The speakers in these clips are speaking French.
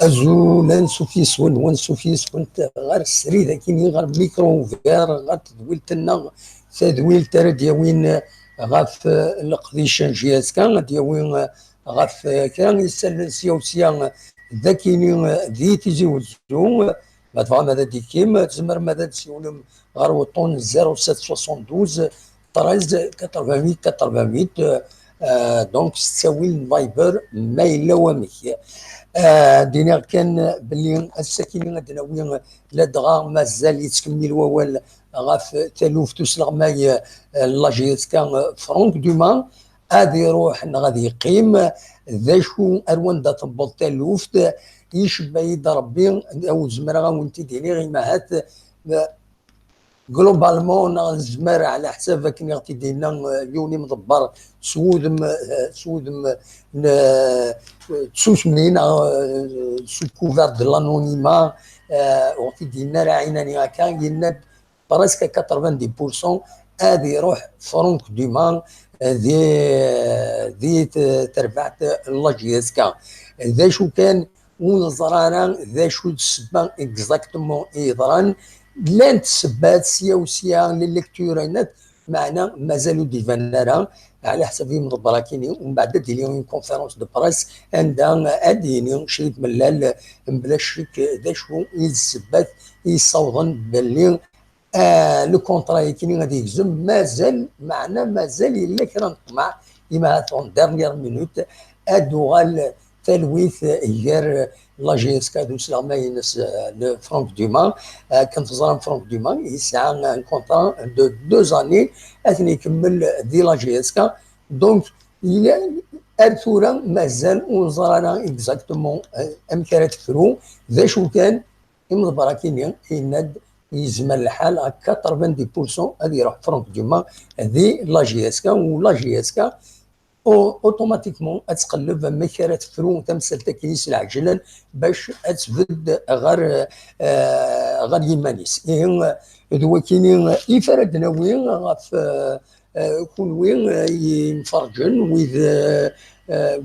ازولا سوفيسون ونسوفيسون غير السري ذاكيني غير ميكرو فير غير تدويلتنا تدويلت راه دياوين غاف القديشان جياز كان دياوين غاف كان يسال سيوسيا ذاكيني ذي تيجي وزو ما تفهم هذا ديكيم تزمر ماذا تسيونم غير وطون 0772 13 88 88 دونك تساوي الفايبر ما الا ومك دينا كان باللي الساكنين الدناويين لا دغا مازال يتكمل الوال غاف تالوف تسلغ ماي لاجيت كان فرونك دوما غادي يروح غادي يقيم ذا شو اروان دا تبط تالوفت يشبه يد ربي او زمرا وانت ديني غير ماهات جلوبالمون الزمار على حساب كي غادي دينا يوني مضبر سودم تسوس منين سو كوفر دو لانونيما وقت دينا راه عيناني هكا قلنا براسك 90% غادي يروح فرونك دومان ذي تربعت لاجيسكا ذا شو كان ونظرانا ذا شو السبان اكزاكتومون يضران لان تسبات سيا وسيا للكتورينات معنا مازالوا ديفانارا على حسب مدبرا كيني ومن بعد ديريهم كونفيرونس دو بريس عندها اديني شريط ملال بلا شك ذا شو يتسبات يصوضن باللي لو كونترا كيني غادي يهزم مازال معنا مازال الا كان نطمع كيما هاتون ديرنيير مينوت ادوغال تلويث غير لاجيسكا دو سلاماينس فرانك دومان كنت زران فرانك دومان يسعى ان كونترا دو 2 زاني اثني يكمل دي لاجيسكا دونك ارثورا مازال ونزرانا اكزاكتومون امكانات فرو ذا شو كان يمضبرا كينيا يناد يزمر الحال 90% غادي يروح فرونك دومان هذه لاجيسكا ولاجيسكا اوتوماتيكمون تقلب مكرات فرو تمثل تكنيس العجلان باش تفد غير يمانيس هو كاينين يفردنا وين غاف كون وين ينفرجن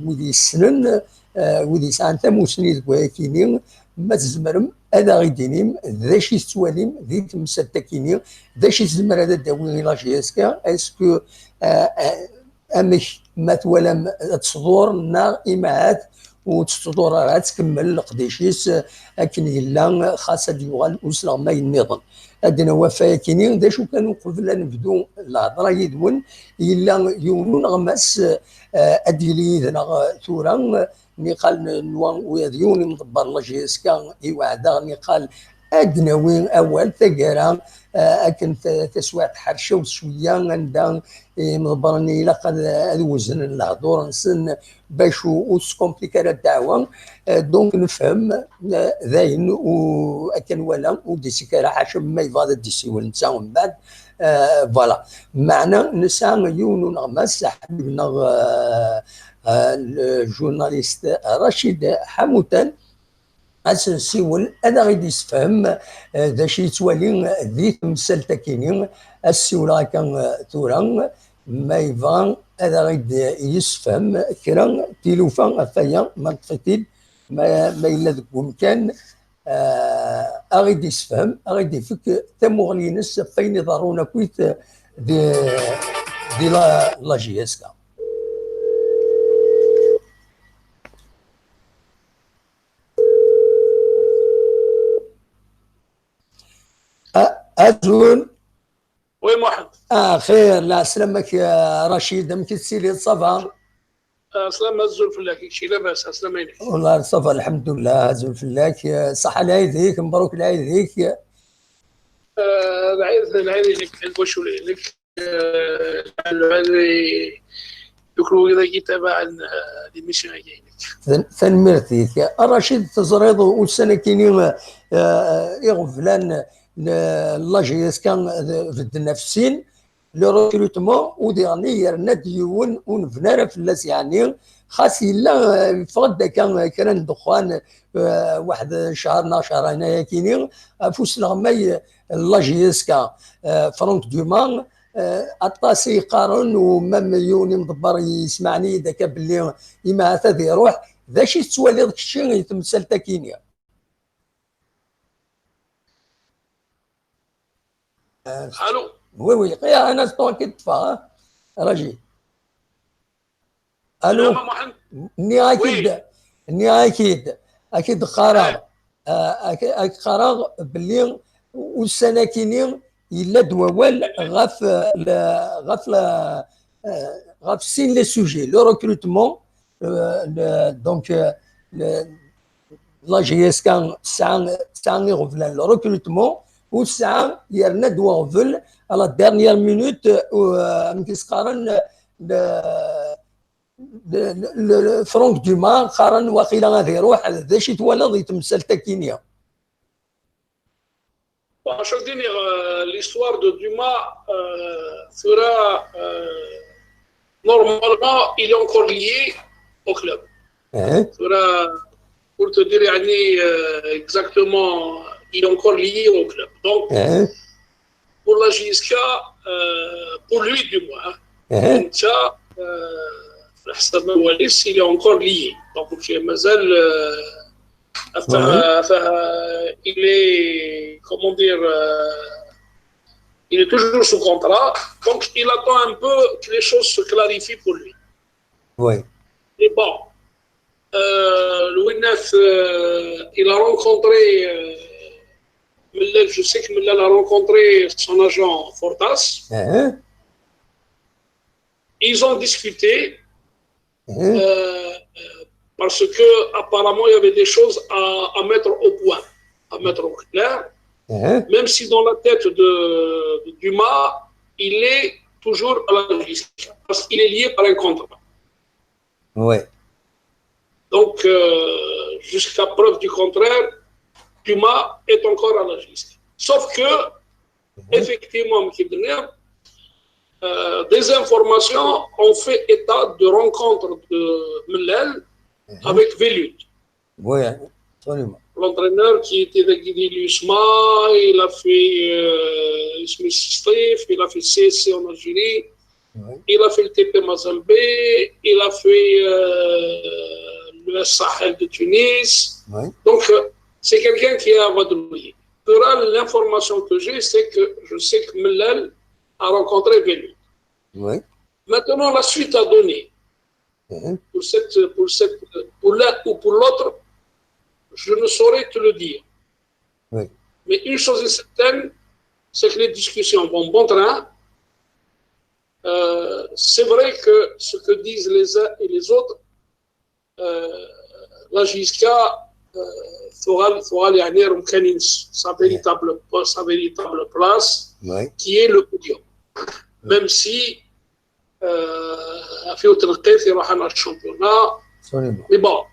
وذ السنن وذ ساعه تموسني كاينين ما تزمرم هذا غيدينيم ذا شي تواليم ذي تمثل تكيني ذا شي زمر هذا داوي لاجيسكا اسكو امش ما توالم تصدور نا ايماعات وتصدور راه تكمل القديشيس اكن يلا خاصه ديوال وسلا ما ينظم ادنا وفايا كينين دا شو كانوا قبل نبدو الهضره يدون يلا يونون غمس اديلي ذنا ثورا نقال نوان ويديوني مدبر لاجيسكا يوعدا نقال ادنا وين اول تقرا اكن تسوات حرشه وشويه عندها مضبرني لقد الوزن الهضور نسن باش وسكومبليكا الدعوه دونك نفهم ذاين واكن ولا وديسيكا حاشم ما يفاض ديسي ونسا من بعد فوالا معنا نسا يونو نغمس حبيبنا الجورناليست رشيد حموتان السيول انا غادي يفهم ذا شي توالي ذي تمثل تكيني السيول كان ثورا ما يفان هذا غادي يفهم كرا تيلوفا فيا ما تفتيد ما الا ذاك مكان غادي يفهم غادي يفك تمغلينس فين يضرونا كويت دي لا جي اس كا أزول وي محمد خير لا سلامك يا رشيد مكي تسيلي صفا سلام الزول فلاك شي لاباس سلامينك والله صفا الحمد لله زول فلاك صحة العيد هيك مبروك العيد هيك العيد لك البوش لك يكرو إذا جيت تبع الميشن جايلك ثنمرتيك الرشيد تزريض والسنة كيني يغفلان لاجيس كان في النفسين لو ريكروتمون وديرني يرنا ديون ونفنار فلاس يعني خاص الا فقد كان دخان واحد شهر شهرين هنايا كيني فوس الغماي لاجيس كان فرانك دومان اطاسي قارن وما مليوني مدبر يسمعني ذاك باللي اما هذا يروح ذا شي توالي داك الشيء يتمثل تا كينيا. الو وي وي غير انا ستون كيطفى راجي. الو ماما محمد ني اكيد ني اكيد قرار اكيد قرار باللي والسناكيني الا دوال غاف غاف سين لي سوجي لو ريكروتمون دونك لا جي اس كان ساعه غفلان لو ريكروتمون والساعه يرنا دوانفل على ديرنيير مينوت مكيسقارن فرانك دوما قارن واقيلا غادي يروح ذا شي توالد يتمثل تا كينيا. Je veux dire, l'histoire de Dumas sera normalement, il est encore lié au club. Sera, pour te dire exactement, il est encore lié au club. Donc, pour la JSK, pour lui du moins, il est encore lié. Donc, Mazel, il est, comment dire, il est toujours sous contrat, donc il attend un peu que les choses se clarifient pour lui. Oui. Et bon, Louis IX, il a rencontré, je sais que Mellal a rencontré son agent Fortas. Ils ont discuté. Parce que apparemment il y avait des choses à mettre au point, à mettre au clair, même si dans la tête de Dumas, il est toujours à la JSK, parce qu'il est lié par un contrat. Oui. Donc, jusqu'à preuve du contraire, Dumas est encore à la JSK. Sauf que, effectivement, des informations ont fait état de rencontres de Mellal avec Velud. Oui, absolument. L'entraîneur qui était de Guidi Lusma, il a fait Ismail Strif, il a fait CSC en Algérie, il a fait le TP Mazambé, il a fait le Sahel de Tunis. Donc, c'est quelqu'un qui est à vadrouiller. L'information que j'ai, c'est que je sais que Mellal a rencontré Velud. Maintenant, la suite à donner. Pour l'un ou pour l'autre, je ne saurais te le dire. Mais une chose est certaine, c'est que les discussions vont bon train. C'est vrai que ce que disent les uns et les autres, la JSK fera sa véritable place, qui est le podium. Même si في وتنقيث يروح على الشامبيونات. Mais bon,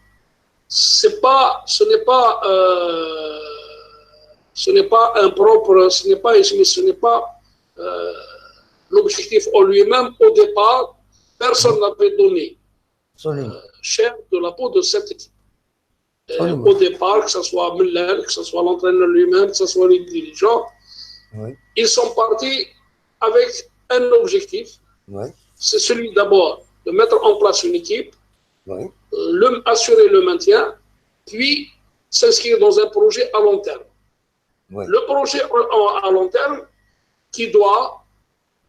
ce n'est pas un propre, ce n'est pas l'objectif en lui-même. Au départ, personne n'avait donné cher de la peau de cette équipe. Au départ, que ce soit Mellal, que ce soit l'entraîneur lui-même, que ce soit les dirigeants, ils sont partis avec un objectif. C'est celui d'abord de mettre en place une équipe, assurer le maintien, puis s'inscrire dans un projet à long terme. Le projet à long terme qui doit,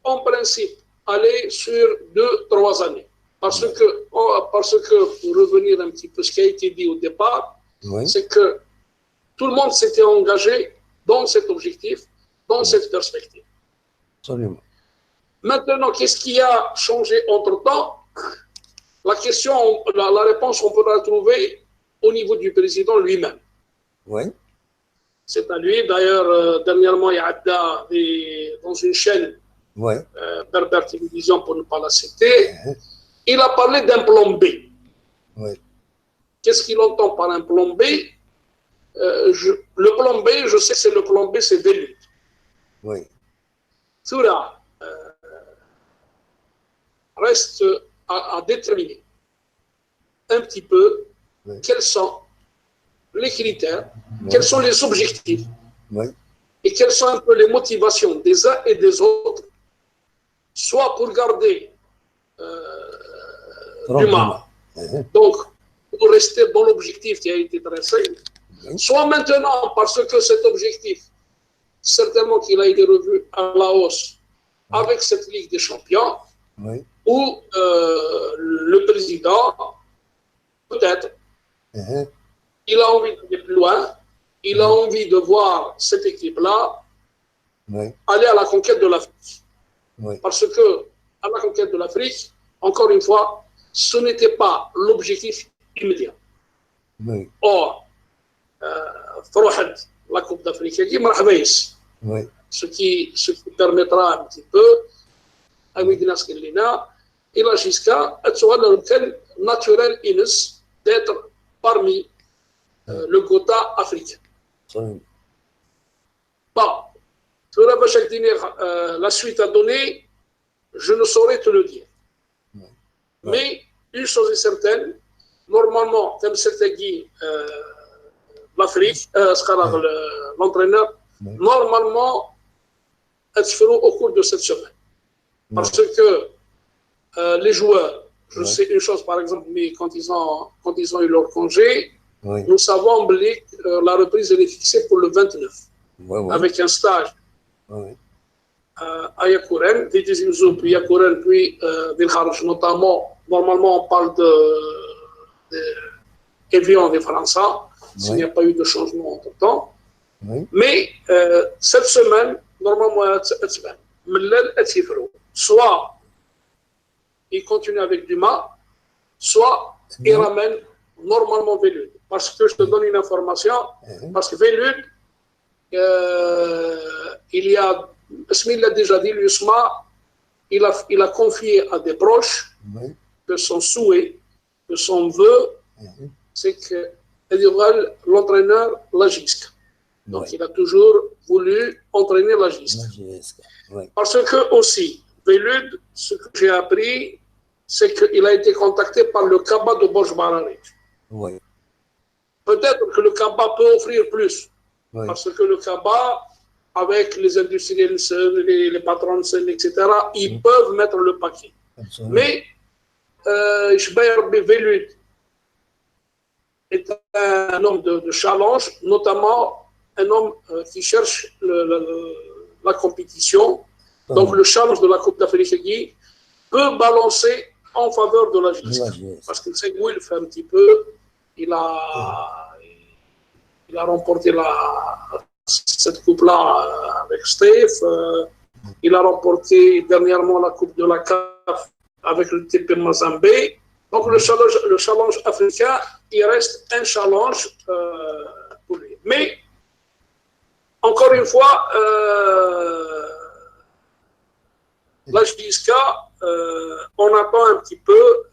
en principe, aller sur 2-3 années. Parce que, pour revenir un petit peu à ce qui a été dit au départ, c'est que tout le monde s'était engagé dans cet objectif, dans cette perspective. Absolument. Maintenant, qu'est-ce qui a changé entre-temps? La question, la réponse, on peut la trouver au niveau du président lui-même. C'est à lui. D'ailleurs, dernièrement, il y a dans une chaîne, Berber Télévision, pour ne pas la citer, il a parlé d'un plan B. Qu'est-ce qu'il entend par un plan B? Le plan B, je sais que c'est le plan B, c'est Velud. Soura, reste à déterminer un petit peu quels sont les critères, quels sont les objectifs et quelles sont un peu les motivations des uns et des autres, soit pour garder Dumas, donc pour rester dans l'objectif qui a été tracé, soit maintenant parce que cet objectif, certainement qu'il a été revu à la hausse avec cette Ligue des Champions, où le président, peut-être, il a envie d'aller plus loin, il a envie de voir cette équipe-là aller à la conquête de l'Afrique. Parce que à la conquête de l'Afrique, encore une fois, ce n'était pas l'objectif immédiat. Or, la Coupe d'Afrique, ce qui permettra un petit peu à Midnas Kellina et la Giska naturel d'être parmi le quota africain. Bon, la suite à donner, je ne saurais te le dire. Mais une chose est certaine, normalement, comme c'était dit l'Afrique, l'entraîneur, normalement, elles se feront au cours de cette semaine. Parce que les joueurs, je sais une chose par exemple, mais quand ils ont eu leur congé, nous savons que la reprise elle est fixée pour le 29, avec un stage à Yakouren, puis Yakouren, puis Vilkharj, notamment. Normalement, on parle de Evian des Français, s'il n'y a pas eu de changement entre-temps. Mais cette semaine, normalement, soit il continue avec Dumas, soit il ramène normalement Velud. Parce que je te donne une information, parce que Velud, il y a, Esmil l'a déjà dit, l'USMA, il a confié à des proches que son souhait, que son vœu, c'est que l'entraîneur la Giska. Donc il a toujours voulu entraîner la Giska. Parce que aussi, Velud, ce que j'ai appris, c'est qu'il a été contacté par le Kaba de Borj Barari. Peut-être que le Kaba peut offrir plus. Parce que le Kaba, avec les industriels, les patrons, etc., ils peuvent mettre le paquet. Mais Velud est un homme de challenge, notamment un homme qui cherche la compétition. Donc le challenge de la Coupe d'Afrique peut balancer en faveur de la Giska. Parce qu'il sait où il fait un petit peu. Il a remporté cette coupe-là avec Steph. Il a remporté dernièrement la Coupe de la CAF avec le TP Mazembe. Donc le challenge africain, il reste un challenge pour lui. Mais, encore une fois, la Giska, on attend un petit peu,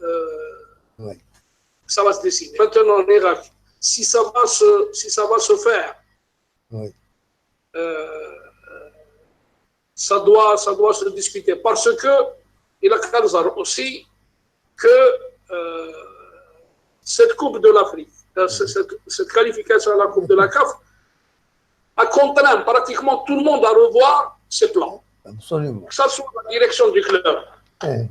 ça va se décider. Maintenant, en Irak, si ça va se faire, ça doit se discuter. Parce que il a Kalzar aussi que cette Coupe de l'Afrique, cette qualification à la Coupe de la CAF, a contraint pratiquement tout le monde à revoir ses plans. Absolument. Que ce soit la direction du club, que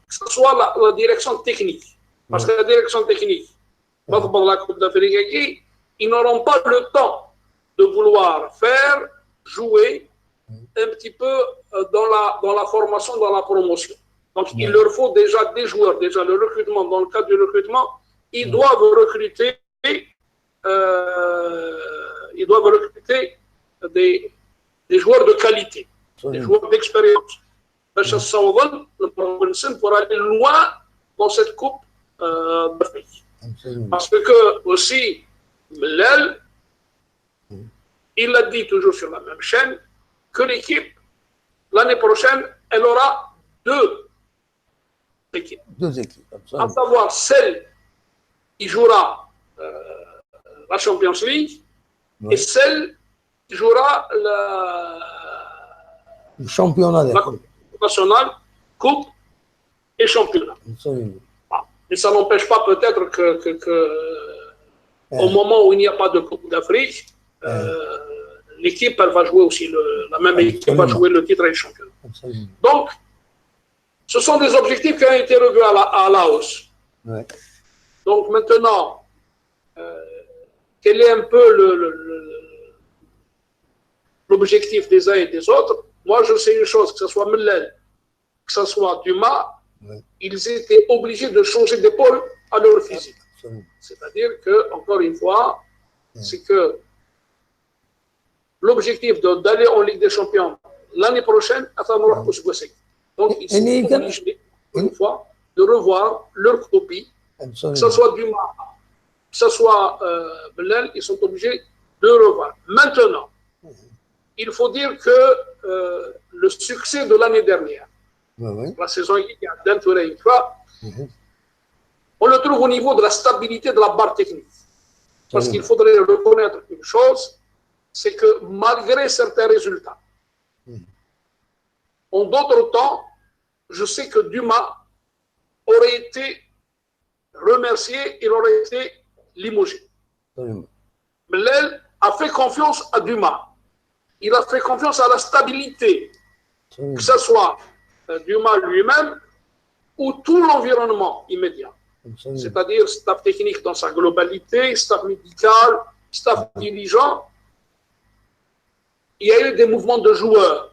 ce soit la direction technique. Parce que la direction technique, dans la Coupe d'Afrique, ils n'auront pas le temps de vouloir faire jouer un petit peu dans la formation, dans la promotion. Donc, il leur faut déjà des joueurs. Déjà, le recrutement, dans le cadre du recrutement, ils doivent recruter, des joueurs de qualité, des joueurs d'expérience. Pour aller loin dans cette Coupe d'Afrique. Parce que, aussi, Mellal, il l'a dit toujours sur la même chaîne, que l'équipe, l'année prochaine, elle aura deux équipes. À savoir celle qui jouera la Champions League et celle qui jouera le championnat la Coupe nationale, Coupe et championnat. Mais ça n'empêche pas peut-être que au moment où il n'y a pas de Coupe d'Afrique, l'équipe, elle va jouer aussi, la même équipe va jouer le titre et le championnat. Donc, ce sont des objectifs qui ont été revus à la hausse. Donc maintenant, quel est un peu l'objectif des uns et des autres. Moi, je sais une chose, que ce soit Mellel, que ce soit Dumas, ils étaient obligés de changer d'épaule à leur physique. C'est-à-dire que, encore une fois, c'est que l'objectif d'aller en Ligue des Champions l'année prochaine, donc ils sont obligés, une fois, de revoir leur copie, que ce soit Dumas, que ce soit Mellel, ils sont obligés de revoir. Maintenant, il faut dire que le succès de l'année dernière, la saison qui a d'intérêt une fois, on le trouve au niveau de la stabilité de la barre technique. Parce qu'il faudrait reconnaître une chose, c'est que malgré certains résultats, en d'autres temps, je sais que Dumas aurait été remercié, il aurait été limogé. Mellel a fait confiance à Dumas. Il a fait confiance à la stabilité, que ce soit Dumas lui-même ou tout l'environnement immédiat. C'est-à-dire staff technique dans sa globalité, staff médical, staff dirigeant. Il y a eu des mouvements de joueurs.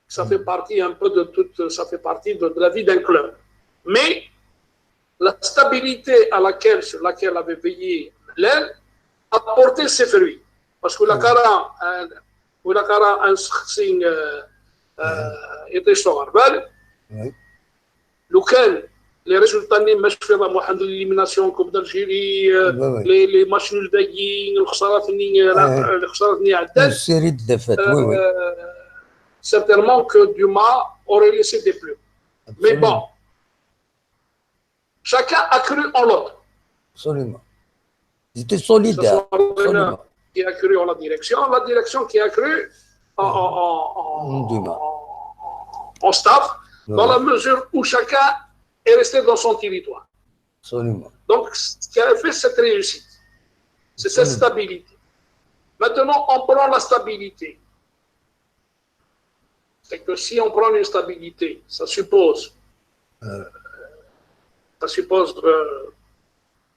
Ça fait partie un peu de toute, ça fait partie de la vie d'un club. Mais la stabilité sur laquelle avait veillé Mellel a porté ses fruits. Parce que la Cara un signe était sur lequel les résultats n'est pas l'élimination Coupe d'Algérie, les matchs nuls d'Aguin, une série de défaites, certainement que Dumas aurait laissé des plumes. Mais bon, chacun a cru en l'autre. Absolument. Ils étaient solidaires. Qui a cru en la direction qui a cru en staff, dans la mesure où chacun est resté dans son territoire. Absolument. Donc, ce qui a fait cette réussite, c'est cette stabilité. Maintenant, on prend la stabilité. C'est que si on prend une stabilité, ça suppose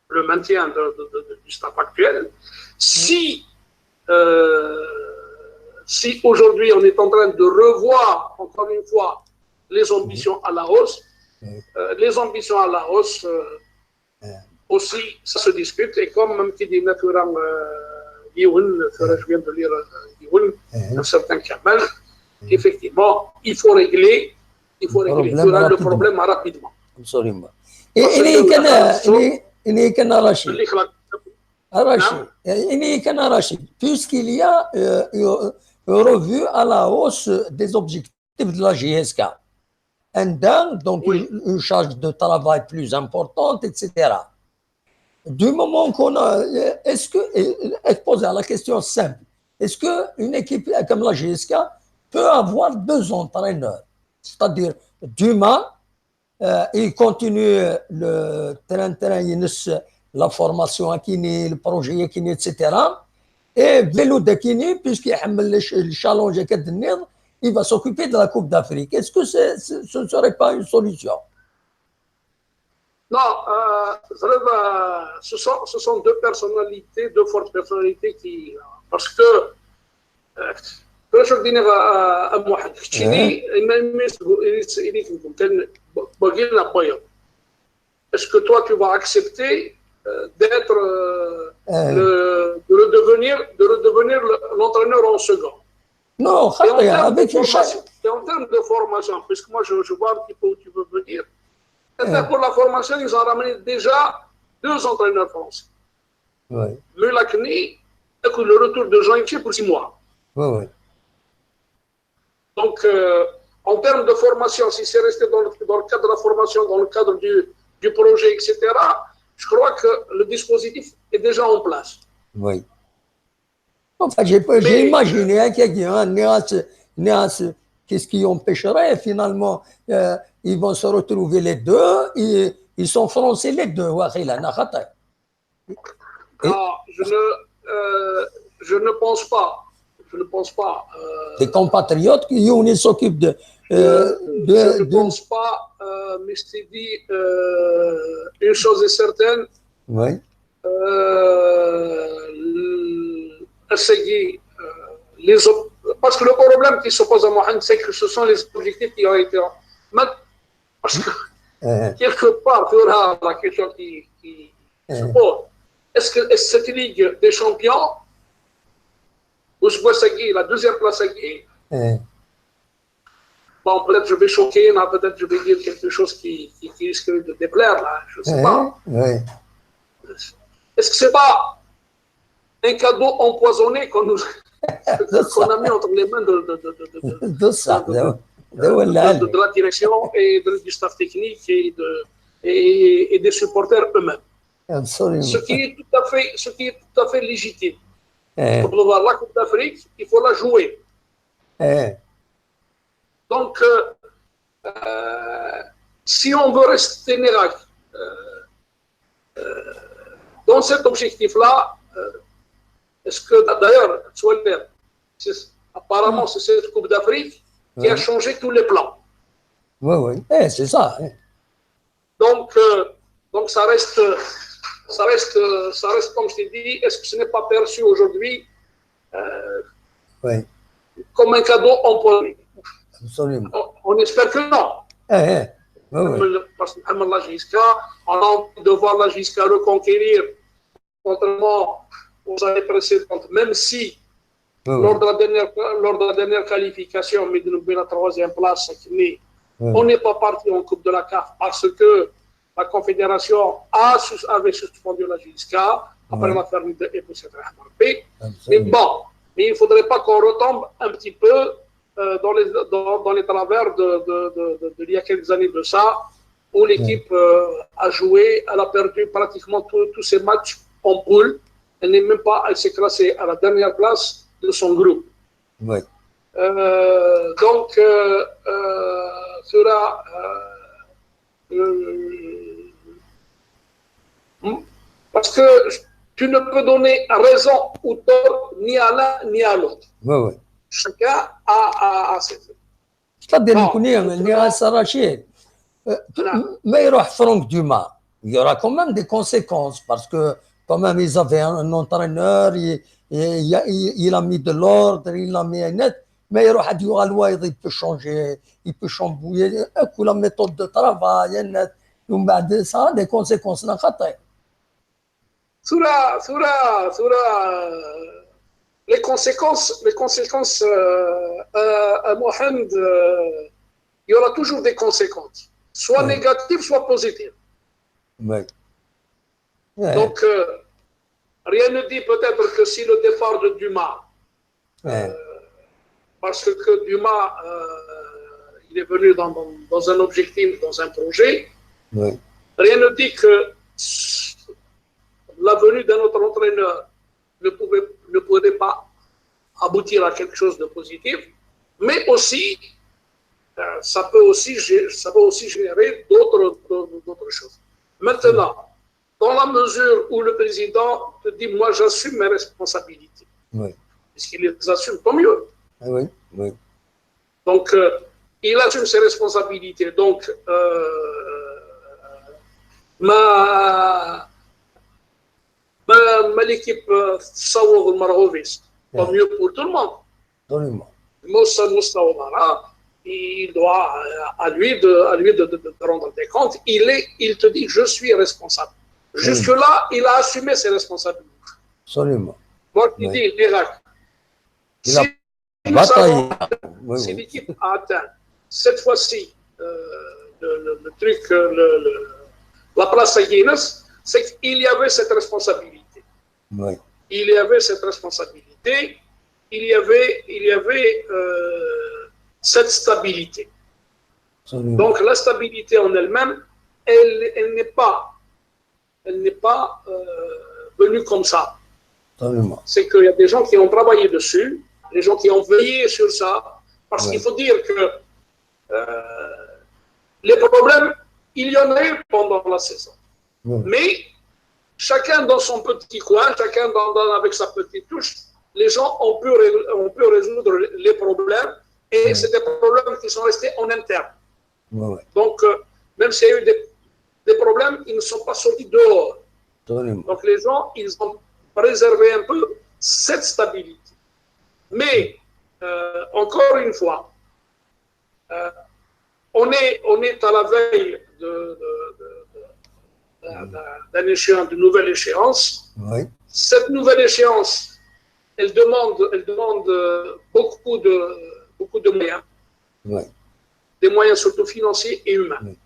le maintien du staff actuel. Si aujourd'hui on est en train de revoir, encore une fois, les ambitions à la hausse, aussi, ça se discute. Et comme même qui dit naturellement, je viens de lire un certain Kamal, effectivement, il faut régler le problème rapidement. Absolument. Et Rachid, puisqu'il y a une revue à la hausse des objectifs de la GSK, donc une charge de travail plus importante, etc. Du moment qu'on a, est-ce poser la question simple, est-ce qu'une équipe comme la GSK peut avoir 2 entraîneurs, c'est-à-dire Dumas, il continue le terrain, la formation à Kini, le projet à Kini, etc. Et Velou de Kini, puisqu'il a le challenge à Kednir, il va s'occuper de la Coupe d'Afrique. Est-ce que ce ne serait pas une solution? Non, ce sont 2 personnalités, 2 fortes personnalités qui... Parce que... Est-ce que toi, tu vas accepter d'être, de redevenir l'entraîneur en second? Non, avec une charge. Et en termes de formation, puisque moi, je vois un petit peu où tu veux venir, pour la formation, ils ont ramené déjà 2 entraîneurs français. Mulakni et le retour de Jean-Yves pour 6 mois. Donc, en termes de formation, si c'est resté dans le cadre de la formation, dans le cadre du projet, etc., je crois que le dispositif est déjà en place. Oui. Enfin, j'ai imaginé qu'il y a un nuance, qu'est-ce qui empêcherait finalement, ils vont se retrouver les 2, ils sont français les 2. Non, je ne pense pas. Des compatriotes qui s'occupent de. Je ne pense pas, mais je t'ai dit une chose est certaine. Oui. essayer parce que le problème qui se pose à Mohamed, c'est que ce sont les objectifs qui ont été. Parce que quelque part, il y aura la question qui se pose. Est-ce que cette Ligue des champions, où je vois la deuxième place à gagner, bon, peut-être je vais choquer, peut-être je vais dire quelque chose qui risque de déplaire, là, je ne sais pas. Est-ce que ce n'est pas un cadeau empoisonné qu'on a mis entre les mains de la direction et du staff technique et des supporters eux-mêmes? Ce qui est tout à fait légitime. Pour pouvoir la Coupe d'Afrique, il faut la jouer. Donc, si on veut rester miracle dans cet objectif-là, est-ce que d'ailleurs, apparemment, c'est cette Coupe d'Afrique qui a changé tous les plans. Oui, c'est ça. Donc ça reste, comme je t'ai dit, est-ce que ce n'est pas perçu aujourd'hui comme un cadeau empoisonné? Absolument. On espère que non. Parce que la JSCA, on a envie de voir la JSCA reconquérir, contrairement aux années précédentes, même si lors de la dernière qualification, mais de la troisième place, on n'est pas parti en Coupe de la CAF parce que la Confédération avait suspendu la JSCA après l'affaire de Eboussé-Hammarby. Mais bon, mais il ne faudrait pas qu'on retombe un petit peu dans les travers d'il y a quelques années de ça, où l'équipe a joué, elle a perdu pratiquement tous ses matchs en poule. Elle s'est classée à la dernière place de son groupe. Donc, cela, parce que tu ne peux donner raison ou tort ni à l'un ni à l'autre. Chacun a ses. C'est-à-dire il y aura quand même des conséquences parce que quand même ils avaient un entraîneur, il a mis de l'ordre, il a mis un net, mais il y aura il peut changer, il peut chambouiller la méthode de travail, ça a des conséquences. Les conséquences à Mohamed, il y aura toujours des conséquences, soit négatives, soit positives. Donc, rien ne dit peut-être que si le départ de Dumas, parce que Dumas, il est venu dans un objectif, dans un projet, rien ne dit que la venue d'un autre entraîneur ne pourrait pas aboutir à quelque chose de positif, mais aussi, ça peut aussi générer d'autres choses. Maintenant, dans la mesure où le président te dit, moi j'assume mes responsabilités, puisqu'il les assume, tant mieux. Donc, il assume ses responsabilités. Donc, l'équipe Saour Marhovis, tant mieux pour tout le monde. Moussa Moustawara, il doit à lui de rendre des comptes. Il te dit, je suis responsable. Jusque-là, il a assumé ses responsabilités. Absolument. Moi, il dit, l'Irak. Si l'équipe a atteint cette fois-ci le truc, la place à Guinness, c'est qu'il y avait cette responsabilité. Il y avait cette responsabilité, il y avait cette stabilité. Donc la stabilité en elle-même, elle n'est pas venue comme ça. C'est qu'il y a des gens qui ont travaillé dessus, des gens qui ont veillé sur ça, parce qu'il faut dire que les problèmes, il y en a eu pendant la saison. Mais chacun dans son petit coin, chacun avec sa petite touche, les gens ont pu résoudre les problèmes, et c'est des problèmes qui sont restés en interne. Donc, même s'il y a eu des problèmes, ils ne sont pas sortis dehors. Donc les gens, ils ont préservé un peu cette stabilité. Mais, encore une fois, on est à la veille d'une nouvelle échéance. Oui. Cette nouvelle échéance, elle demande beaucoup de moyens. Oui. Des moyens surtout financiers et humains. Oui.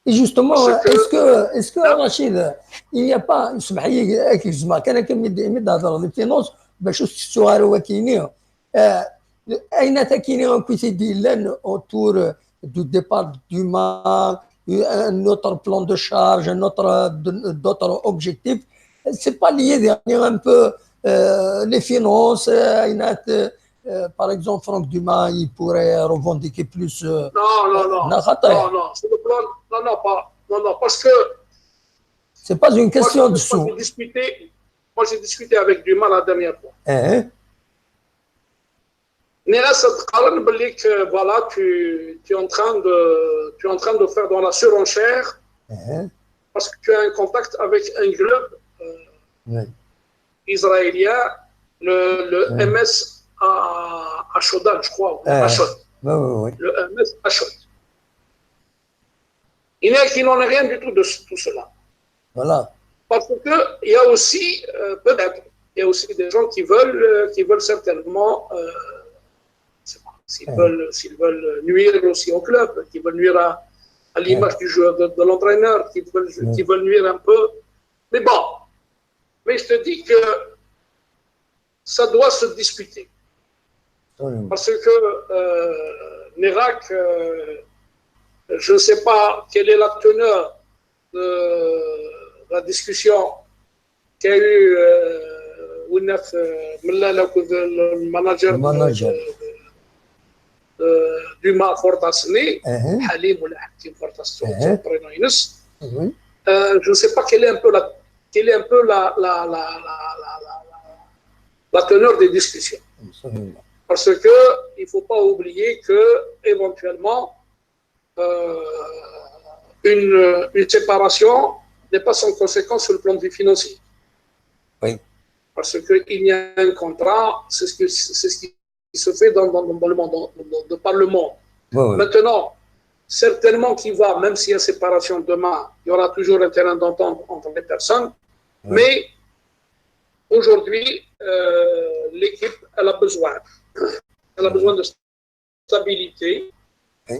Et justement, est-ce que Rachid, il n'y a pas, excuse-moi, كان كنبدا نهضر على الفينانس باش السؤال هو كاينين أين كاينين كيفية لان autour du départ d'humain, un autre plan de charge, d'autres objectifs. C'est pas lié un peu les finances, par exemple, Franck Dumas, il pourrait revendiquer plus. Non, c'est le plan. Non, parce que. C'est pas une question de sous. Moi, j'ai discuté avec Dumas la dernière fois. Néla, voilà, tu es en train de faire dans la surenchère parce que tu as un contact avec un club israélien, le MS à Shodan, je crois, à Shod. Le MS à Shod. Il n'en est rien du tout de tout cela. Voilà. Parce qu'il y a aussi, peut-être, il y a aussi des gens qui veulent certainement, s'ils veulent nuire aussi au club, qui veulent nuire à l'image du joueur, de l'entraîneur, qui veulent nuire un peu. Mais bon, mais je te dis que ça doit se discuter. Parce que l'Irak, je ne sais pas quelle est la teneur de la discussion qu'il y a eu le manager Dumas Fortasni, Halim ou Hakim Fortasni, je ne sais pas quelle est un peu la teneur des discussions. Parce qu'il ne faut pas oublier qu'éventuellement, une séparation n'est pas sans conséquence sur le plan de vue financier. Oui. Parce qu'il y a un contrat, c'est ce qui se fait dans le monde, par le monde. Oui. Maintenant, certainement qu'il va, même s'il y a séparation demain, il y aura toujours un terrain d'entente entre les personnes. Oui. Mais aujourd'hui, l'équipe, elle a besoin de stabilité. Oui.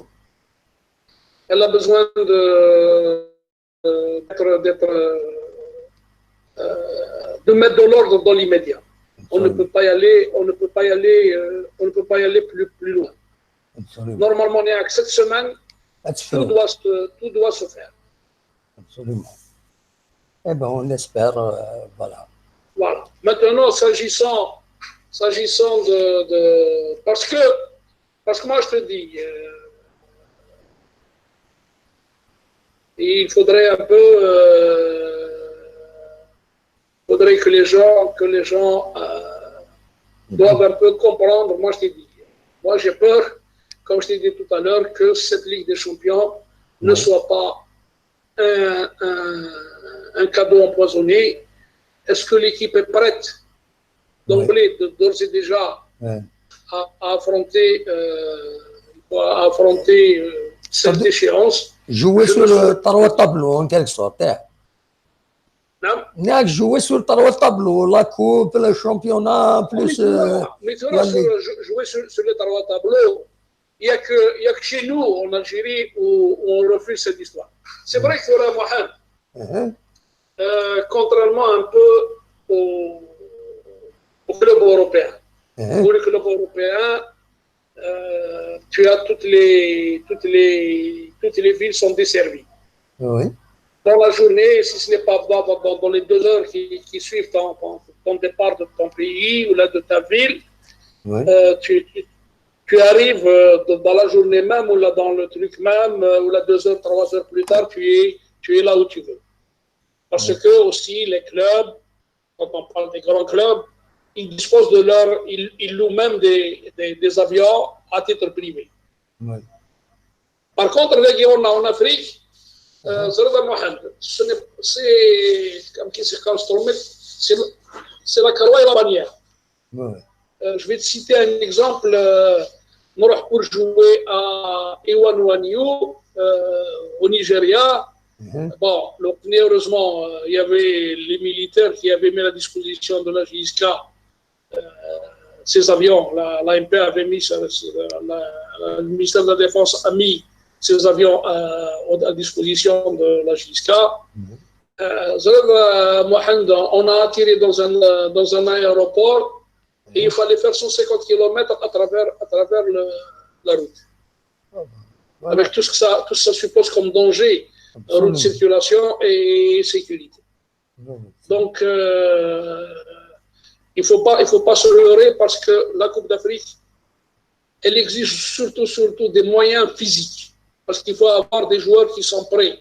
Elle a besoin de mettre de l'ordre dans l'immédiat. On ne peut pas y aller, plus loin. Absolument. Normalement, on est à 7 semaines. Tout doit se faire. Absolument. Eh bien, on espère, voilà. Voilà. Maintenant, s'agissant de parce que moi, je te dis, il faudrait un peu, que les gens doivent un peu comprendre. Moi, je t'ai dit, moi, j'ai peur, comme je t'ai dit tout à l'heure, que cette Ligue des Champions ne soit pas un cadeau empoisonné. Est-ce que l'équipe est prête d'emblée, d'ores et déjà, à affronter cette échéance? Jouer sur le tableau, en quelque sorte. Non. Jouer sur le tableau, la coupe, le championnat, plus. Mais tu vois, jouer sur le tableau, il n'y a que chez nous, en Algérie, où on refuse cette histoire. C'est vrai que Mohamed, contrairement un peu au club européen, pour le club européen, tu as toutes les villes sont desservies. Oui. Dans la journée, si ce n'est pas dans les 2 heures qui suivent ton départ de ton pays ou là de ta ville, tu arrives dans la journée même ou là dans le truc même, ou là 2 heures, 3 heures plus tard, tu es là où tu veux. Parce que aussi les clubs, quand on parle des grands clubs, ils disposent ils louent même des avions à titre privé. Oui. Par contre, les gens en Afrique, c'est comme qui c'est la croix et la bannière. Ouais. Je vais te citer un exemple. Pour jouer à Ewanwanyu, au Nigeria. Bon, donc, heureusement, il y avait les militaires qui avaient mis à la disposition de la JSK ces avions. L'AMP avait mis, le ministère de la Défense a mis ces avions à disposition de la JSK. On a atterri dans un aéroport et il fallait faire 150 km à travers la route. Voilà. Avec tout ce que ça suppose comme danger, route de circulation et sécurité. Donc, il faut pas se leurrer parce que la Coupe d'Afrique, elle exige surtout des moyens physiques. Parce qu'il faut avoir des joueurs qui sont prêts.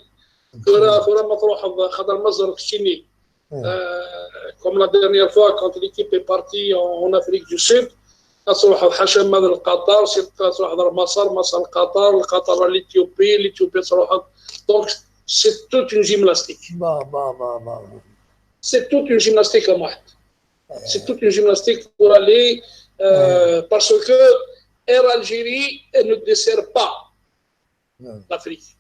Comme la dernière fois, quand l'équipe est partie en Afrique du Sud, Hacham le Qatar, Masar le Qatar l'Éthiopie, donc c'est toute une gymnastique. C'est toute une gymnastique, c'est toute une gymnastique pour aller, parce que Air Algérie, elle ne dessert pas l'Afrique.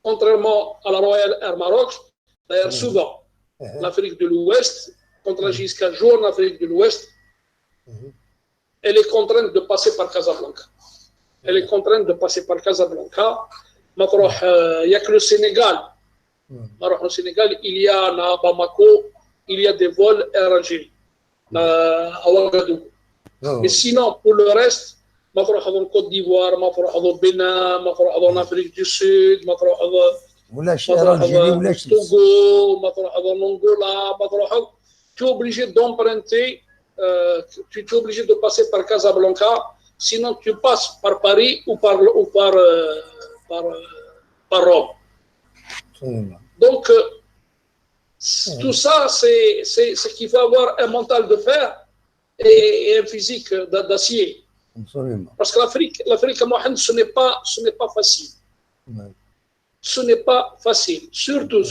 Contrairement à la Royal Air Maroc, d'ailleurs souvent, l'Afrique de l'Ouest, quand la JSK joue en Afrique de l'Ouest, elle est contrainte de passer par Casablanca. Elle est contrainte de passer par Casablanca. Il n'y a que le Sénégal. Au Sénégal, il y a à Bamako, il y a des vols Air Algérie, à Ouagadougou. Mais sinon, pour le reste, en Côte d'Ivoire, en Bénin, en Afrique du Sud, en Togo, en Angola, tu es obligé d'emprunter, tu es obligé de passer par Casablanca, sinon tu passes par Paris ou par Rome. Donc, tout ça, c'est qu'il faut avoir un mental de fer et un physique d'acier. Parce que l'Afrique, ce n'est pas facile. Ce n'est pas facile. Surtout,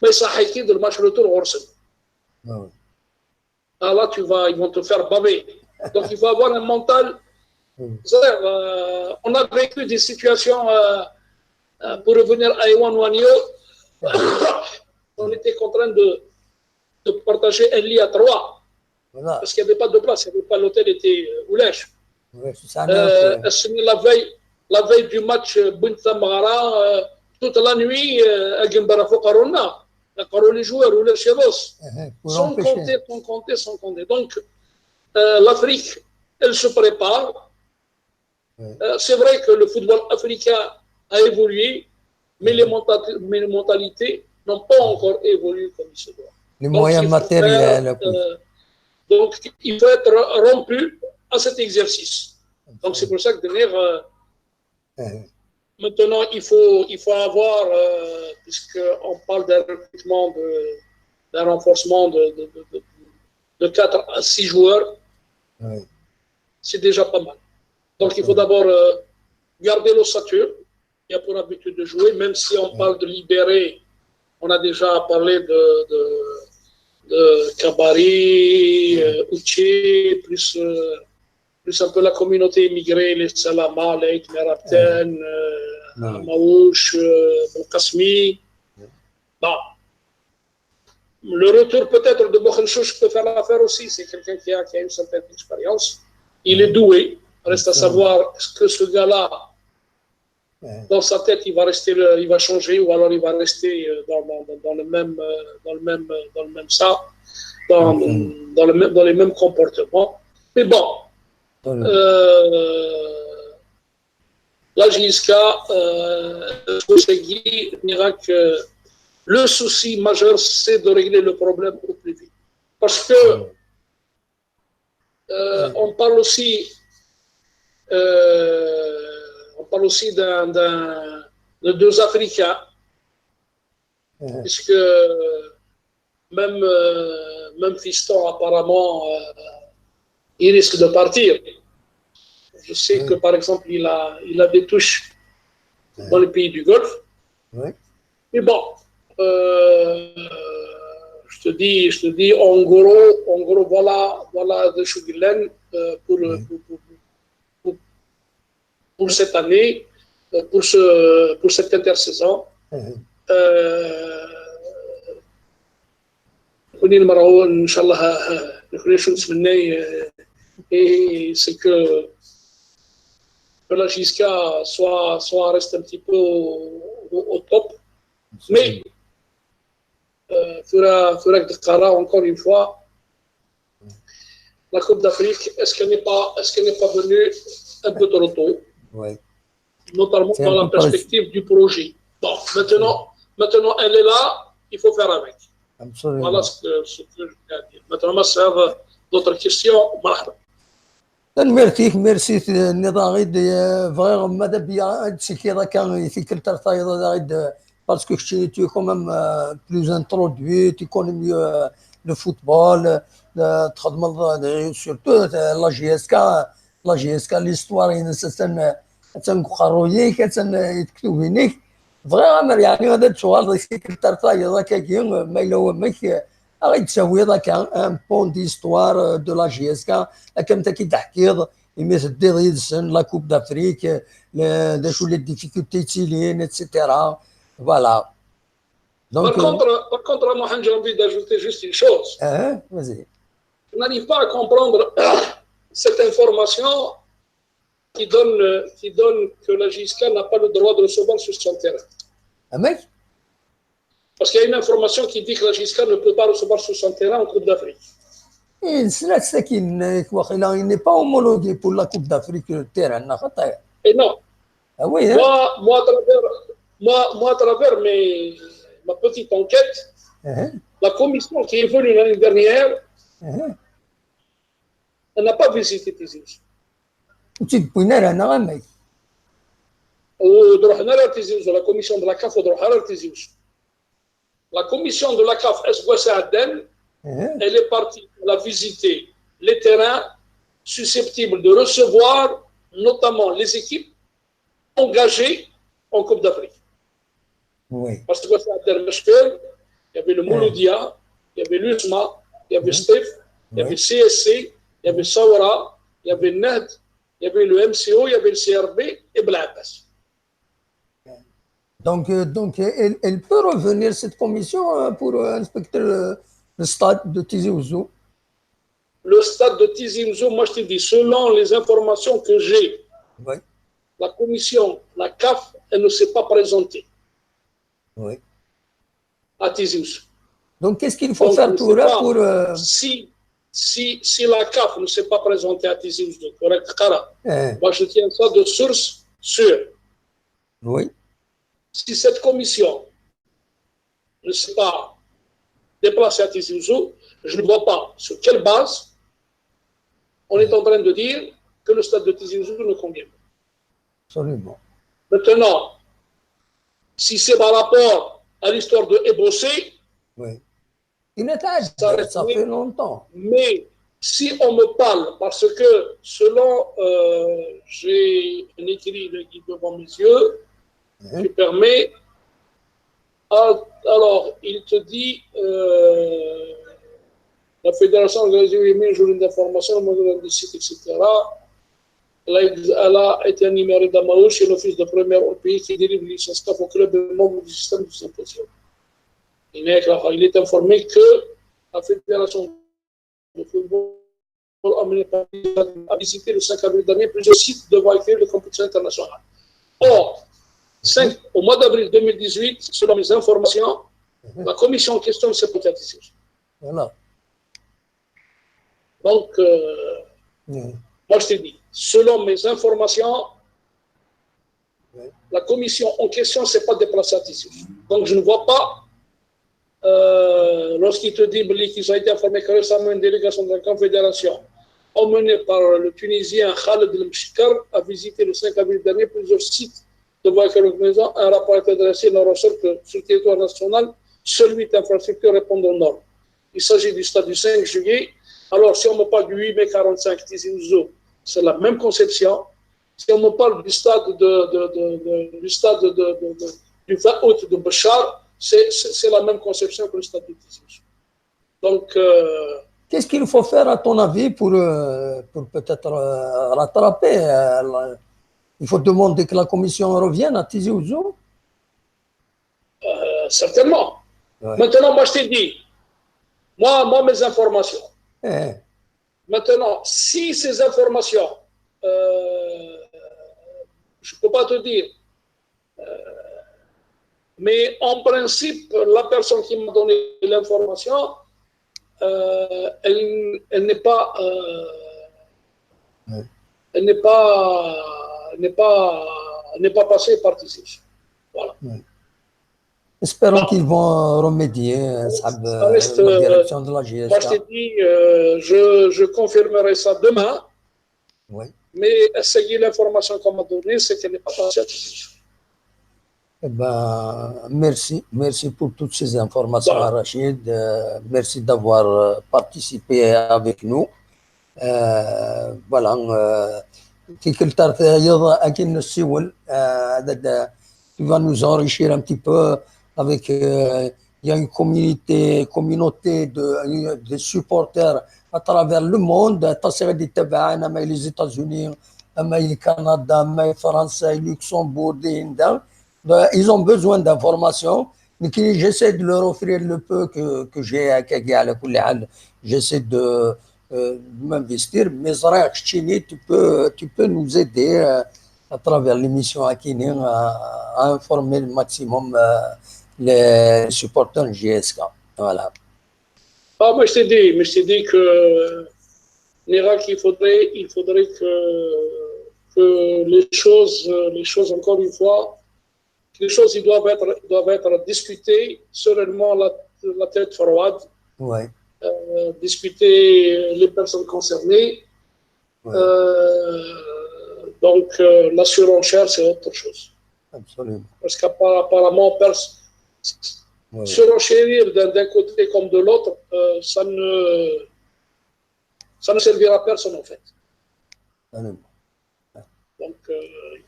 mais ça a été de le match retour au là, ils vont te faire baver. Donc, il faut avoir un mental. On a vécu des situations, pour revenir à Ewanwanyu, on était contraint de partager un lit à 3. Voilà. Parce qu'il n'y avait pas de place, l'hôtel était Oulèche. La veille du match Buntamara, toute la nuit, à Gimbarafo Karona, les joueurs Oulèche et Ross, sans compter. Donc, l'Afrique, elle se prépare. C'est vrai que le football africain a évolué, mais les mentalités n'ont pas encore évolué comme il se doit. Les moyens matériels. Donc, il faut être rompu à cet exercice. Donc, c'est pour ça que maintenant, il faut avoir, puisqu'on parle d'un recrutement, d'un renforcement de 4 à 6 joueurs, c'est déjà pas mal. Donc, il faut d'abord garder l'ossature. Il y a pour habitude de jouer, même si on parle de libérer, on a déjà parlé de Kabari, Ouché, plus un peu la communauté immigrée, les Salama, les Merabten, Maouche, Kasmi. Bon. Le retour peut-être de Bokhenchouch peut faire l'affaire aussi, c'est quelqu'un qui a une certaine expérience. Il est doué, reste à savoir est-ce que ce gars-là, dans sa tête, il va changer ou alors il va rester dans les mêmes comportements. Mais bon, la JSK, dira que le souci majeur, c'est de régler le problème au plus vite. Parce que on parle aussi de 2 Africains, puisque même Fiston, apparemment, il risque de partir. Je sais que, par exemple, il a des touches dans les pays du Golfe. Mais bon, je te je te dis en gros, voilà de Chouglen pour cette année, pour cette intersaison. Et c'est que la Gisca reste un petit peu au top. Mais encore une fois, la Coupe d'Afrique, est-ce qu'elle n'est pas venue un peu trop tôt, notamment dans la perspective du projet. Bon, maintenant, elle est là, il faut faire avec. Absolument. Voilà ce que je viens à dire. Maintenant, ma sœur, d'autres questions, marhaba. ميرسي نضاغي فغير ماذا بيا تسكي هذا كان في كل ترطاي هذا باسكو tu es quand même plus introduit, tu connais mieux le football, surtout la GSK l'histoire تنقرويك تكتب هناك فغير يعني هذا الشغل في كل ترطاي هذا كي ما الا هو مك غادي تسوي هذاك ان بون ديستوار دو لا GSK كما كي تحكي يمس دير يدسن لا كوب دافريك شو لي ديفيكولتي تيلين اتسيتيرا فوالا. Par contre, moi, j'ai envie d'ajouter juste une chose. Vas-y. Je n'arrive pas à comprendre cette information qui donne que la GSK n'a pas le droit de recevoir sur son terrain. Mec? Parce qu'il y a une information qui dit que la GSK ne peut pas recevoir sur son terrain en Coupe d'Afrique. Il n'est pas homologué pour la Coupe d'Afrique le terrain. Et non. Ah oui, hein? Moi, à travers ma petite enquête, la commission qui est venue l'année dernière, elle n'a pas visité Tizi Ouzou. La commission de la CAF La commission de la CAF elle est partie, elle a visité les terrains susceptibles de recevoir notamment les équipes engagées en Coupe d'Afrique. Oui. Parce que il y avait le Mouloudia, il y avait l'USMA, il y avait STEF, il y avait CSC, il y avait Sawara, il y avait NED, il y avait le MCO, il y avait le CRB et Blabas. Donc elle peut revenir, cette commission, pour inspecter le stade de Tizi Ouzou. Le stade de Tizi Ouzou, moi je te dis, selon les informations que j'ai, la commission, la CAF, elle ne s'est pas présentée à Tizi Ouzou. Donc qu'est-ce qu'il faut faire pour... Si la CAF ne s'est pas présentée à Tizi Ouzou, moi je tiens ça de source sûre. Oui. Si cette commission ne s'est pas déplacée à Tizi Ouzou, je ne vois pas sur quelle base on est en train de dire que le stade de Tizi Ouzou ne convient pas. Absolument. Maintenant, si c'est par rapport à l'histoire de Ebossé, ça fait longtemps. Mais si on me parle, parce que selon, j'ai un écrit devant mes yeux, qui permet, alors il te dit, la fédération organisée une journée d'information, des sites, etc. Elle a été animée d'Amaou chez l'office de première au pays qui délivre les licences CAF au club et membre du système de symposium. Il est informé que la fédération de football a visité le 5 avril dernier plusieurs sites devant accueillir les compétitions internationales. Or, au mois d'avril 2018, selon mes informations, la commission en question s'est portée à Tizi Ouzou. Voilà. Donc, moi je te dis, selon mes informations, la commission en question ne s'est pas déplacée à Tizi Ouzou. Donc je ne vois pas, lorsqu'il te dit qu'ils ont été informés que récemment une délégation de la Confédération emmenée par le Tunisien Khaled El Mchikar a visité le 5 avril dernier plusieurs sites de voies maison, un rapport a été adressé, il en ressort que sur le territoire national, seules 8 infrastructures répondent aux normes. Il s'agit du stade du 5 juillet. Alors, si on me parle du 8 mai 45 Tizi Ouzou, c'est la même conception. Si on me parle du stade du 20 août de Béchar, c'est la même conception que le stade de Tizi Ouzou. Donc, qu'est-ce qu'il faut faire à ton avis pour peut-être rattraper il faut demander que la commission revienne à Tizi Ouzou? Certainement. Ouais. Maintenant, moi, je t'ai dit, moi, mes informations. Maintenant, si ces informations, je ne peux pas te dire, mais en principe, la personne qui m'a donné l'information, elle n'est pas, elle n'est pas passée par ici. Voilà. Espérons qu'ils vont remédier la direction de la GSK. Moi, je t'ai dit, je confirmerai ça demain. Oui. Mais essayer l'information qu'on m'a donnée, c'est qu'elle n'est pas passée. Eh ben, merci pour toutes ces informations, Rachid. Merci d'avoir participé avec nous. Voilà. Tu vas nous enrichir un petit peu avec. Il y a une communauté de supporters à travers le monde. Les États-Unis, le Canada, le France, le Luxembourg, ils ont besoin d'informations. Mais j'essaie de leur offrir le peu que j'ai à Kagal. J'essaie de m'investir. Mais tu peux nous aider à travers l'émission Akini à informer le maximum les supporters GSK. Voilà. Ah, moi, je t'ai dit que Nérac, il faudrait que les choses, encore une fois, les choses ils doivent être discutées sereinement la tête froide. Ouais. Discuter les personnes concernées. Ouais. Donc, la surenchère, c'est autre chose. Absolument. Parce qu'apparemment, surenchérir d'un côté comme de l'autre, ça ne servira à personne, en fait. Absolument. Donc, il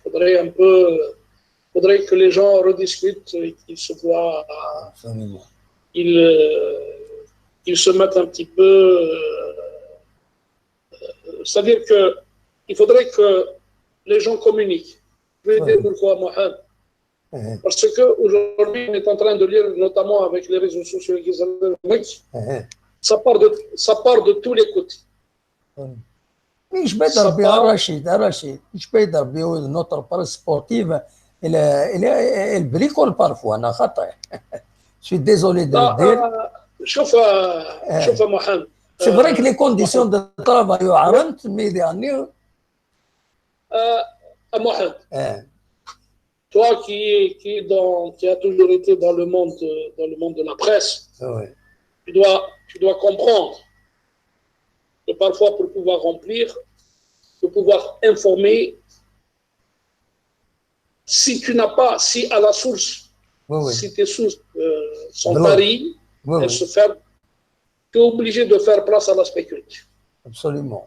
faudrait que les gens rediscutent et qu'ils se voient. Absolument. Ils se mettent un petit peu. C'est-à-dire qu'il faudrait que les gens communiquent. Je vais dire pourquoi, Mohamed. Parce qu'aujourd'hui, on est en train de lire, notamment avec les réseaux sociaux, ça part de tous les côtés. مش بقدر بيها رشيد مش بقدر بيها notre presse sportive elle bricole parfois أنا خطأ je suis désolé de le dire شوف محمد c'est vrai que les conditions de travail عرنت mais يعني محمد toi qui a toujours été dans le monde de la presse tu dois comprendre que parfois pour pouvoir informer, si à la source, si tes sources sont taries, elles se ferment, tu es obligé de faire place à la spéculation. Absolument.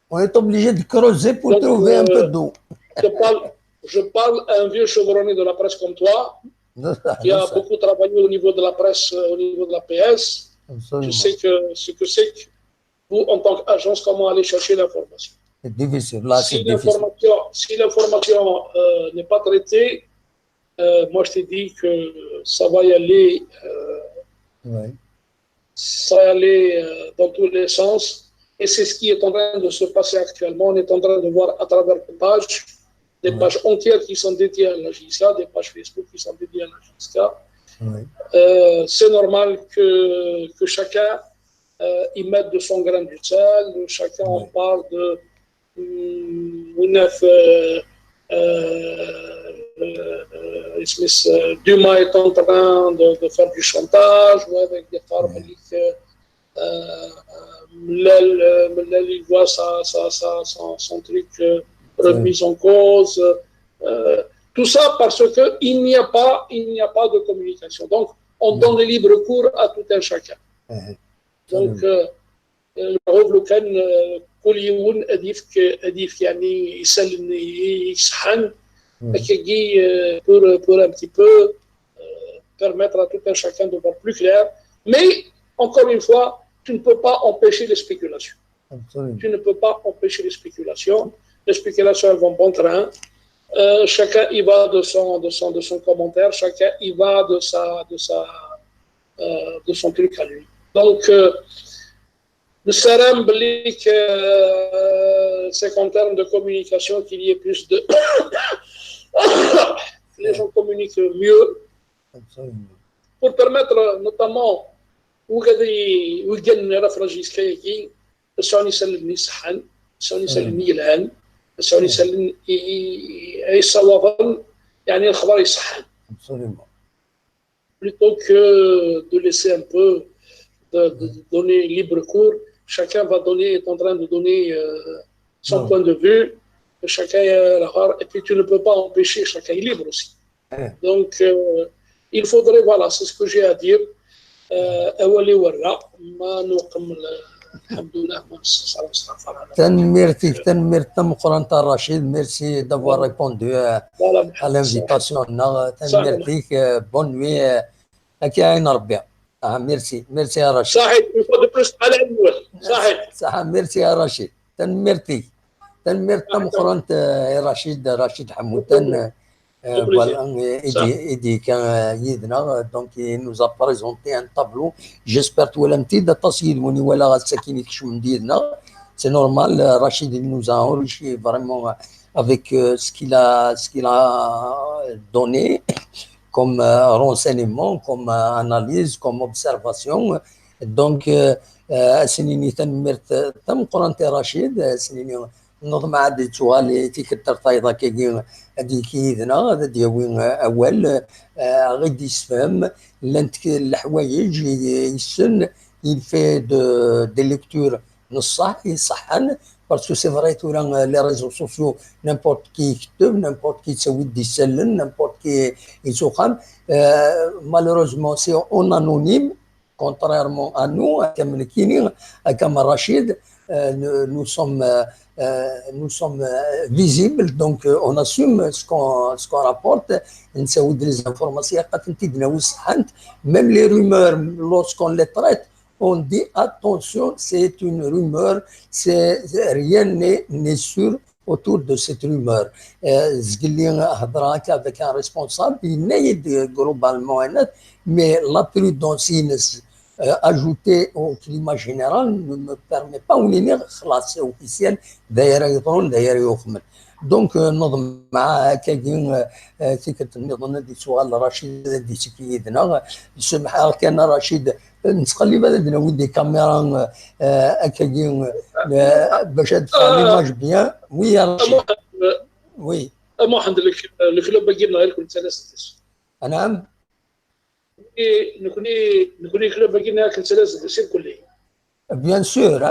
On est obligé de creuser pour trouver un peu d'eau. Je parle à un vieux chevronné de la presse comme toi, qui a beaucoup travaillé au niveau de la presse, au niveau de la PS. Absolument. Je sais ce que c'est que vous, en tant qu'agence, comment aller chercher l'information. C'est difficile. Là, si l'information n'est pas traitée, moi je t'ai dit que ça va y aller, ça va y aller dans tous les sens. Et c'est ce qui est en train de se passer actuellement. On est en train de voir à travers des pages entières qui sont dédiées à la JSK, des pages Facebook qui sont dédiées à la JSK. C'est normal que chacun y mette de son grain de sel, chacun en parle de Dumas est en train de faire du chantage avec des femmes il voit son truc remis en cause. Tout ça parce qu'il n'y a pas de communication. Donc, on donne libre cours à tout un chacun. Donc, الرجل كان كل يوم أديف يعني يسلني يسحن كيجي pour un petit peu permettre à tout un chacun de voir plus clair. Mais encore une fois, tu ne peux pas empêcher les spéculations. Absolument. Tu ne peux pas empêcher les spéculations. Les spéculations, elles vont bon train. Chacun y va de son commentaire, chacun y va de son truc à lui. Donc, le CRM, c'est qu'en termes de communication, qu'il y ait plus de... les gens communiquent mieux. Absolument. Pour permettre notamment ويقلنا رفرجيس كايكي السوني سلم يصحن السوني سلم يلهن السوني سلم يصوضن يعني الخبر يصحن. Absolument. Plutôt que de laisser un peu de donner libre cours, chacun est en train de donner son point de vue, chacun et puis tu ne peux pas empêcher, chacun est libre aussi. Donc il faudrait, voilà, c'est ce que j'ai à dire. أولي وراء ما نقم الحمد لله ما نستغفر تنميرتك مقرن رشيد ميرسي d'avoir répondu à l'invitation تنميرتك bonne nuit كاين ربي ميرسي يا رشيد صحيح يفضل بلس على الأول صح ميرسي يا رشيد تنميرتك مقرن رشيد حمود voilà, donc il nous a présenté un tableau. J'espère que c'est normal. Rachid nous a enrichi vraiment avec ce qu'il a donné comme renseignement, comme analyse, comme observation. Donc, نظم عاد سؤال تيكتر طايضه كي هذه كيدنا هذا ديوين اول غادي يسفهم لانت الحوايج يسن يلفي دي ليكتور نصح يصحن باسكو سي فري تورا لي ريزو سوسيو نيمبورت كي يكتب نيمبورت كي يسوي دي يسلن نيمبورت كي يسوخم مالوروزمون سي اون انونيم كونتريرمون ا نو كما كيني كما رشيد nous sommes visibles, donc on assume ce qu'on rapporte, on des informations, même les rumeurs, lorsqu'on les traite, on dit attention, c'est une rumeur, rien n'est sûr autour de cette rumeur. Avec un responsable, il n'est globalement honnête, mais la prudence ajouté au climat général ne me permet pas de classe officielle d'ailleurs donc نظم مع كاين فكره النظام دي سؤال رشيد دي سكيدنا سمح كان رشيد نتقلب بلدنا ودي كاميرا كاين باش تفهم ليماج بيان وي يا رشيد وي الحمد لله الكلوب باقي لنا غير كل ثلاث نعم نكوني كلوب باقي لنا كل ثلاث سير كله بيان سور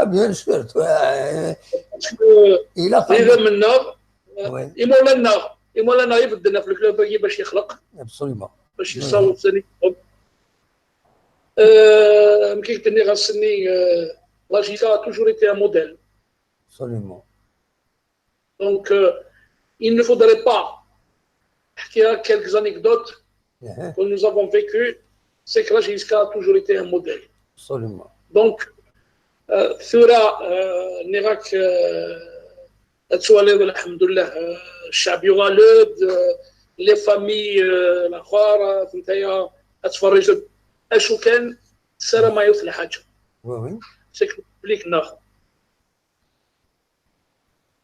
اذا منا يمولانا يبدلنا في الكلوب باش يخلق ابسوليومون باش يصاوب ثاني يمكن تني غاسني لا جيكا توجور ايتي ان موديل ابسوليومون دونك il ne faudrait pas نحكي quelques anecdotes que nous avons vécu c'est que la JSK a toujours été un modèle absolument donc ثورة نراك تسوالي الحمد لله الشعب يغالد لي فامي الاخر فهمتيا تفرجوا اشو كان سرا ما يوصل حاجه وي سيك بليك ناخذ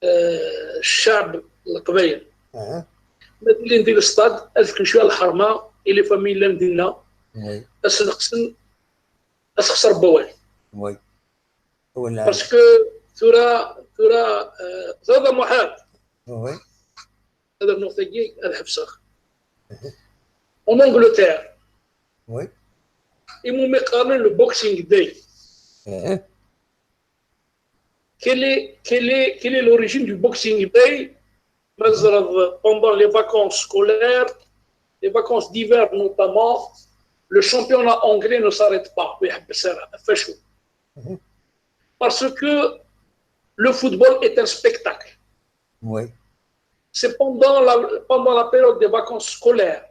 الشعب القبائل اللي ندير الاستاد اذكر شويه الحرمه اللي فامي اللي نديرنا اسنقسن اسخسر بوالي وي باسكو ثورة هذا محال وي هذا النقطة كي هذا حفصخ en Angleterre وي ils m'ont mis le boxing day quelle est l'origine du boxing day pendant les vacances scolaires les vacances d'hiver notamment le championnat anglais ne s'arrête pas parce que le football est un spectacle. Oui. C'est pendant la période des vacances scolaires.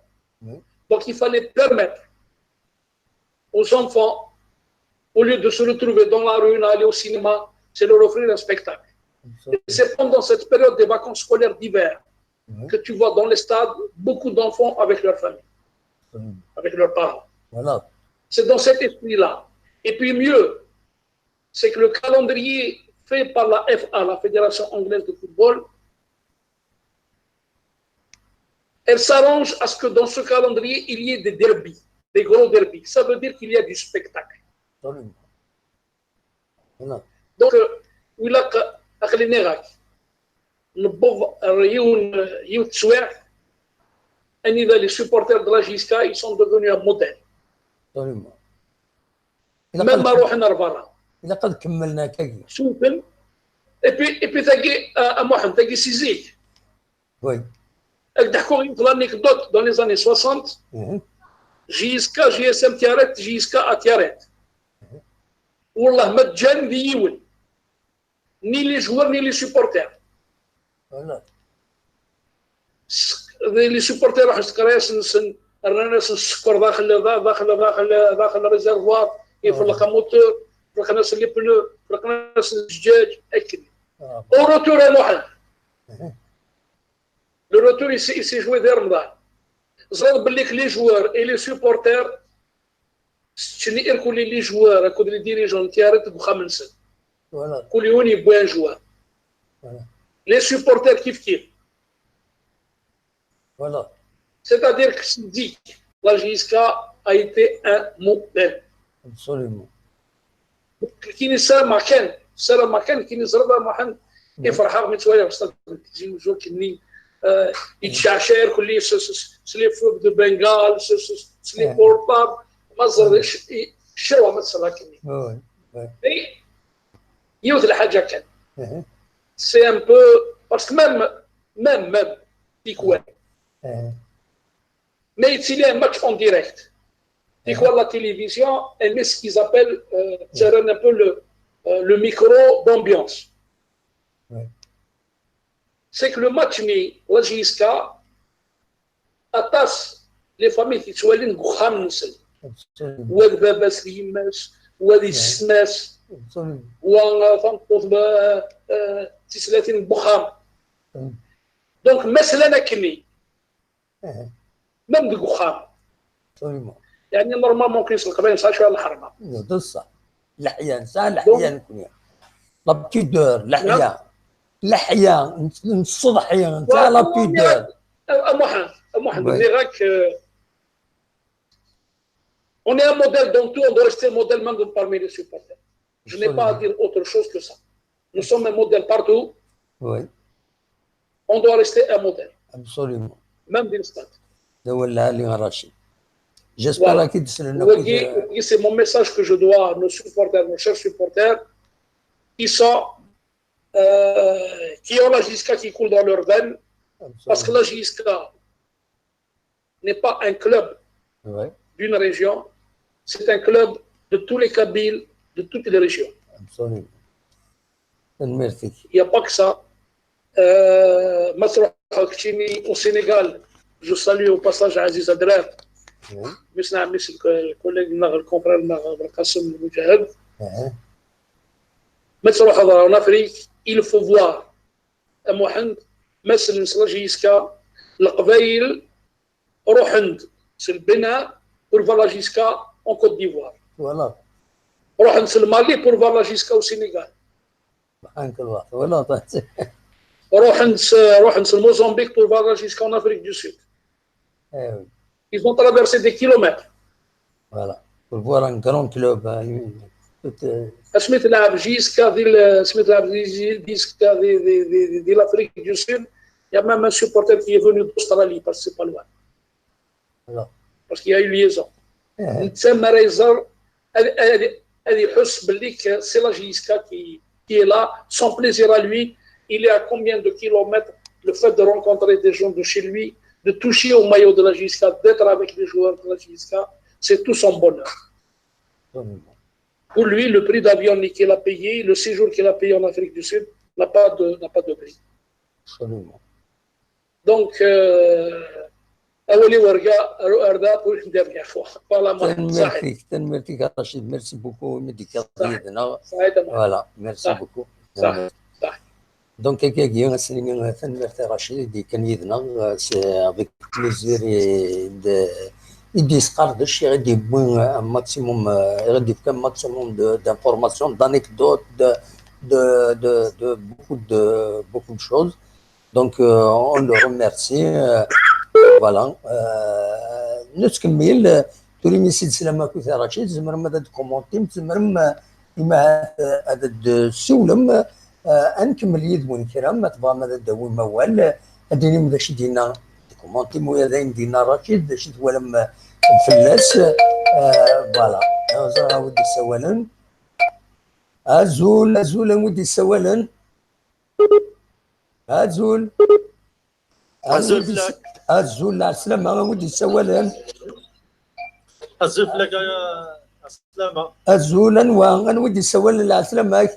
Oui. Donc il fallait permettre aux enfants, au lieu de se retrouver dans la rue, aller au cinéma, c'est leur offrir un spectacle. C'est pendant cette période des vacances scolaires d'hiver que tu vois dans les stades beaucoup d'enfants avec leur famille, avec leurs parents. Voilà. C'est dans cet esprit-là. Et puis mieux, c'est que le calendrier fait par la FA, la Fédération anglaise de football, elle s'arrange à ce que dans ce calendrier, il y ait des derbies, des gros derbies. Ça veut dire qu'il y a du spectacle. Voilà. Donc, il a les supporters de la JSK, ils sont devenus un modèle. Même Maroux Narbara. إذا قد كملنا كي. Souffle. Et puis à Mohamed, t'as Sizik. Oui. L'anecdote dans les années 60, JSK, GSM Tiaret, JSK à Tiaret. Wallah, Madjan Dioun. Ni les joueurs, ni les supporters. Voilà. Les supporters راح يسكروا الناس السكر داخل الريزرفوار يفرق موتور يفرق ناس اللي بلو يفرق ناس الزجاج هكذا. Au retour à Mohamed. Le retour il s'est joué vers Ramadan. ظل باللي les joueurs et les supporters شنو يركوا les joueurs كود les dirigeants تيارت بخمس. Voilà. كل يوم يبغوا un joueur. Voilà. Les supporters kiff. Voilà. C'est-à-dire que je dis la JSK a été un modèle. Absolument. كي نسال ما كان كي نزرب ما حن يفرح من شويه وسط تجي وجو كني يتشعشر كل سلي فوق دو بنغال سلي بورطاب ما زرش الشروه ما تصرا كني اي يوث الحاجه كان سي ان بو باسكو ميم تيكوان mais il y a un match en direct. Et quoi, la télévision, elle met ce qu'ils appellent un peu le micro d'ambiance. C'est que le match, la JSK, attache les familles qui sont allées au Khamnsen, ou à Babas Limas, ou à Ismas, ou à Tislatin Boukham. Donc, مثلا كني même du Goukham. يعني نورمالمون كيسلق بين صار شويه الحرمه. بصح لحيان ساعه لحيان كنيا. لابتيدور لحيان الصضحيه نتاع لابتيدور. محمد ديراك on est un modèle dans tout, on doit rester modèle même parmi les supporters. Je n'ai pas à dire autre chose que ça. Nous sommes un modèle partout. Oui. On doit rester un modèle. Absolument. Même d'une stade. J'espère que c'est mon message que je dois à nos supporters, nos chers supporters, qui ont la JSK qui coule dans leur veine, parce que la JSK n'est pas un club d'une région, c'est un club de tous les Kabyles, de toutes les régions. Absolument. Il n'y a pas que ça. Au Sénégal, je salue au passage Aziz Adrar, le collègue, le confrère Kassim Moujahid. En Afrique, il faut voir مثل مثل جيسكا القبائل روح عند البناء pour voir la JSK en Côte d'Ivoire. Voilà. روح عند المالي pour voir la JSK au Sénégal. Voilà. روح عند Mozambique pour voir la JSK en Afrique du Sud. Ils ont traversé des kilomètres. Voilà. Pour voir un grand club. سميت لعب جيسكا سميت لعب جيسكا de l'Afrique du Sud. Il y a même un supporter qui est venu d'Australie parce que c'est pas loin. Voilà. Parce qu'il y a une liaison. تسمى ريزر هذه يحس باللي c'est la JSK qui est là, son plaisir à lui. Il est à combien de kilomètres? Le fait de rencontrer des gens de chez lui, de toucher au maillot de la JSK, d'être avec les joueurs de la JSK, c'est tout son bonheur. Pour lui, le prix d'avion qu'il a payé, le séjour qu'il a payé en Afrique du Sud, n'a pas de prix. Absolument. Donc, اولي ورقه اردا بوش ندير كاع فوالا صحيح تنمرتيك رشيد ميرسي بوكو ميديك سيدنا فوالا ميرسي بوكو صح صح دونك كاكي سنين تنمرتي رشيد دي كان يدنا سي افيك بليزير يدي سقردش يغدي بوين ماكسيموم يغدي كم ماكسيموم دانفورماسيون دانيكدوت de beaucoup de choses. Donc, on le remercie. Voilà. نتكمل تولي سلسله ما كنت رشيد زمر ما كومونتي زمر ما هذا السولم نكمل يدون الكرام ما تبغى ما داوي موال اديني من داش دينا كومونتي مويا داين دينا رشيد داش تولم فلاس فوالا زرا ودي سوالن ازول ودي سوالن ازول لا السلامة ودي سوالن أزول لك يا السلامة أزولا وأنا ودي سوالن لا السلامة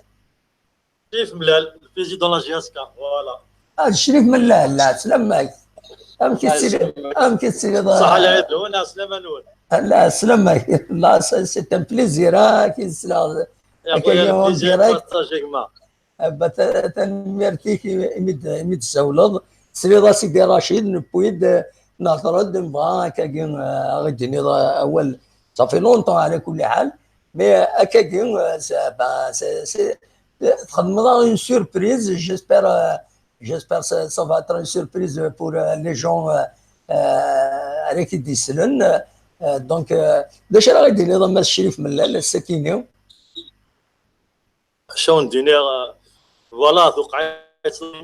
شريف ملال بريزيدون لا جياسكا فوالا الشريف ملال لا السلامة أم كيسير صح العيد هنا سلامة نور لا السلامة لا سي ان بليزير كيسلا يا خويا البليزير بارطاجيك تنمرتيك إمد سولض سريضا سيدي رشيد نبويد نعترض نبغى كاين غديني اول صافي لونطون على كل حال مي كاين تخدم اون سوربريز جيسبر سا فا اتر اون سوربريز بور لي جون عليك يديسلن دونك داش راه غادي نظام الشريف ملال السكينه شون دينير فوالا توقع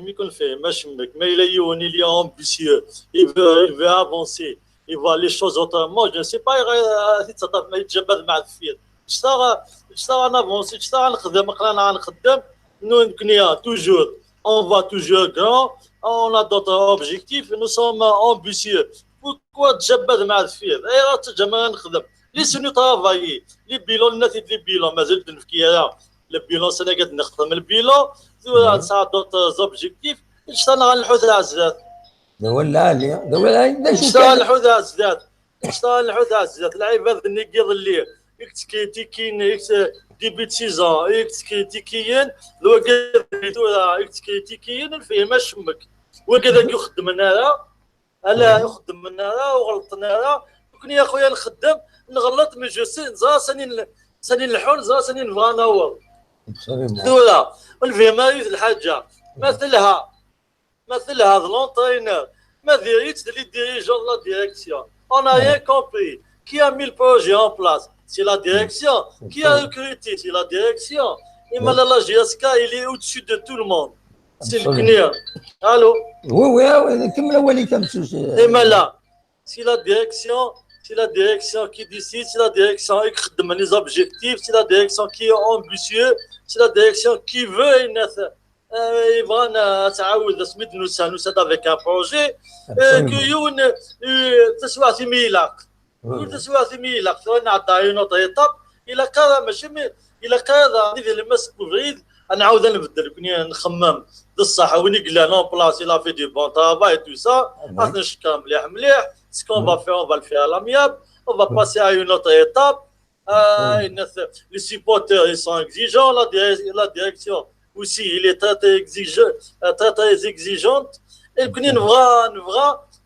يكون فيه ماشمك ما إلا يوني اللي امبيسيو il veut avancer il voit les choses autrement je ne sais pas يتصرف ما يتجبد مع الفيل اشتغل نافونسي اشتغل نخدم قرانا نخدم نكنيا توجور on va toujours grand on a d'autres objectifs nous sommes ambitieux pourquoi تجبد مع الفيل راه تجمع نخدم لي سوني طافايي لي بيلون الناس لي بيلون مازال تنفكيها لي بيلون سنه قد نخدم البيلون نسعى دوت زوبجيكتيف نشتغل على الحوت العزات ولا نشتغل على الحوت العزات العباد اللي قيض اللي يكتكيتيكين ديبيت سيزون يكتكيتيكين لو قيض يكتكيتيكين فيه ما شمك وكذا يخدم لنا الا يخدم لنا وغلطنا كون يا خويا نخدم نغلط من جوسين زا سنين الحول زا سنين نبغى نور دولا والفيما الحاجه مثلها هذا لونترينور ما ديريت لي ديريجون لا ديريكسيون اون ريان كومبري كي ا مي البروجي اون بلاص سي لا ديريكسيون كي ا ريكروتي سي لا ديريكسيون اما لا جياسكا الي او دسو دو تو الموند سي الكنيا الو وي كمل اولي كمسوس اما لا سي لا ديريكسيون qui décide, c'est la direction qui donne les objectifs, c'est la direction qui est ambitieuse, c'est la direction qui veut يبغى تعاود سميت نساعد avec un projet كيون تسوى في ميلاق نعطي نوت ايطاب الى كذا ماشي الى كذا ندير المسك بريد نعاود نبدل كوني نخمم بصح وين قلنا نون بلاصي لا في دي بون طافاي تو سا نشكا مليح ce qu'on va faire, on va le faire à l'amiable, on va passer à une autre étape. Les supporters, ils sont exigeants, la direction aussi, il est très exigeante. Et puis,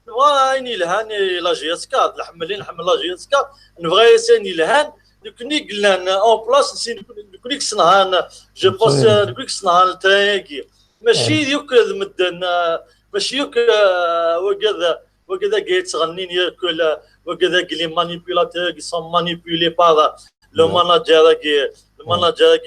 نبغى نلهان لا جي اس كا نحمل لا جي اس كا نبغى نلهان نكوني قلنا اون بلاص نكوني كسنهان جو بونس نكوني كسنهان الترايكي ماشي يوك المدن ماشي يوك وكذا قاعد تغنين ياكل وكذا لي مانيبيولاتور كي سون مانيبيولي بار لو ماناجر كي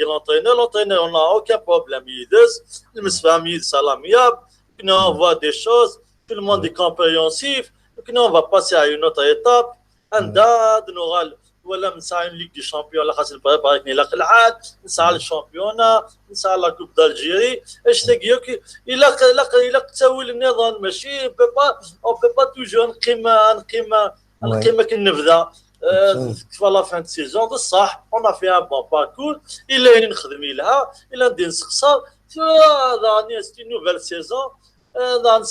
لونترينور اون اوكان بروبليم يدز المسفهم يدز لامياب كنا اون فوا دي شوز tout le monde est compréhensif donc on va passer à une autre étape عندنا نغال ولا نسعى ليغ دي شامبيون لاخاطش البريباريكني لا العاد نسعى الشامبيونا نسعى لا كوب دالجيري اش تاكيوك الا تساوي النظام ماشي با توجور نقيم كنبدا في لا فان سيزون بصح اون في ان بون باركور الا نخدم لها الا ندير نسقسر هذا سي نوفيل سيزون dans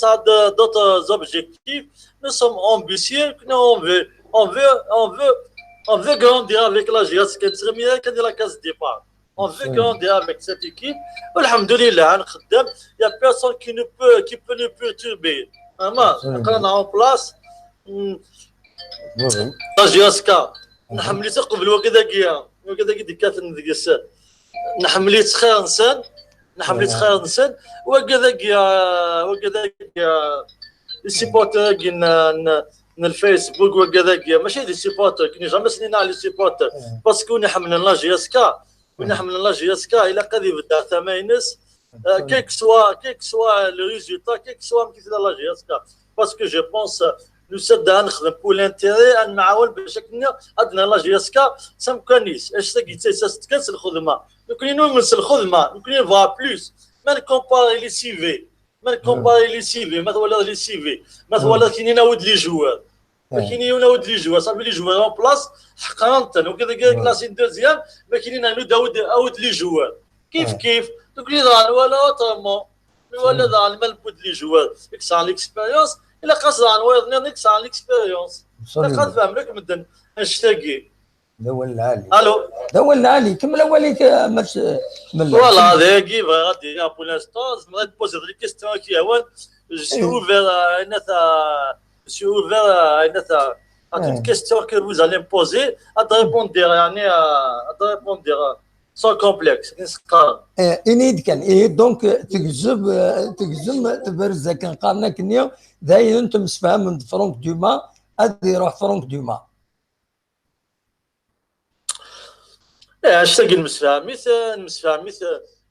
d'autres objectifs. Nous sommes ambitieux, on veut grandir avec la GSK, de la case départ. On veut grandir avec cette équipe. Alhamdoulilah, il n'y a personne qui peut nous perturber. On a en place la GSK. نحملي قبل وكذا ديكات ندقس نحملي تخير نسان وكذا السيبورتر الفيسبوك وكذا ماشي دي سيبورتر كي جامي سنينا على السيبورتر باسكو نحملنا لا جي اس كا الى قد يبدا ثمانينس كيك سوا لو ريزولتا كيك سوا كيف لا جي اس كا باسكو جو بونس نسد نخدم بول انتيري نعاون باش عندنا لا جي اس كا سامكانيس اش تكنس الخدمه نكون نمس الخدمه نكون فا بلوس ما نكومباري لي سي في مثلا لي سي في مثلا كاين ناود لي جوار صافي لي جوار اون بلاص حقا وكذا كلاسين دوزيام ما كاينين ناود لي جوار كيف دوك لي دار ولا اوترمون ولا دار الملبود لي جوار اكسان ليكسبيريونس الا قصدان ويضني اكسان ليكسبيريونس الا قد فهم لك مدن نشتاقي دول العالي الو دول العالي كمل اوليك مش فوالا هذا كي غادي بور لانستون نبغي تبوزي لي كيستيون كي هوان جو اوفير انثا une question que vous allez me poser à répondre يعني à répondre sans complexe انيد كان دونك تجزم تبرز كان قالنا كنيا دايما انت مسفهم من فرونك دوما ادي يروح فرونك دوما اشتاق المسفهميت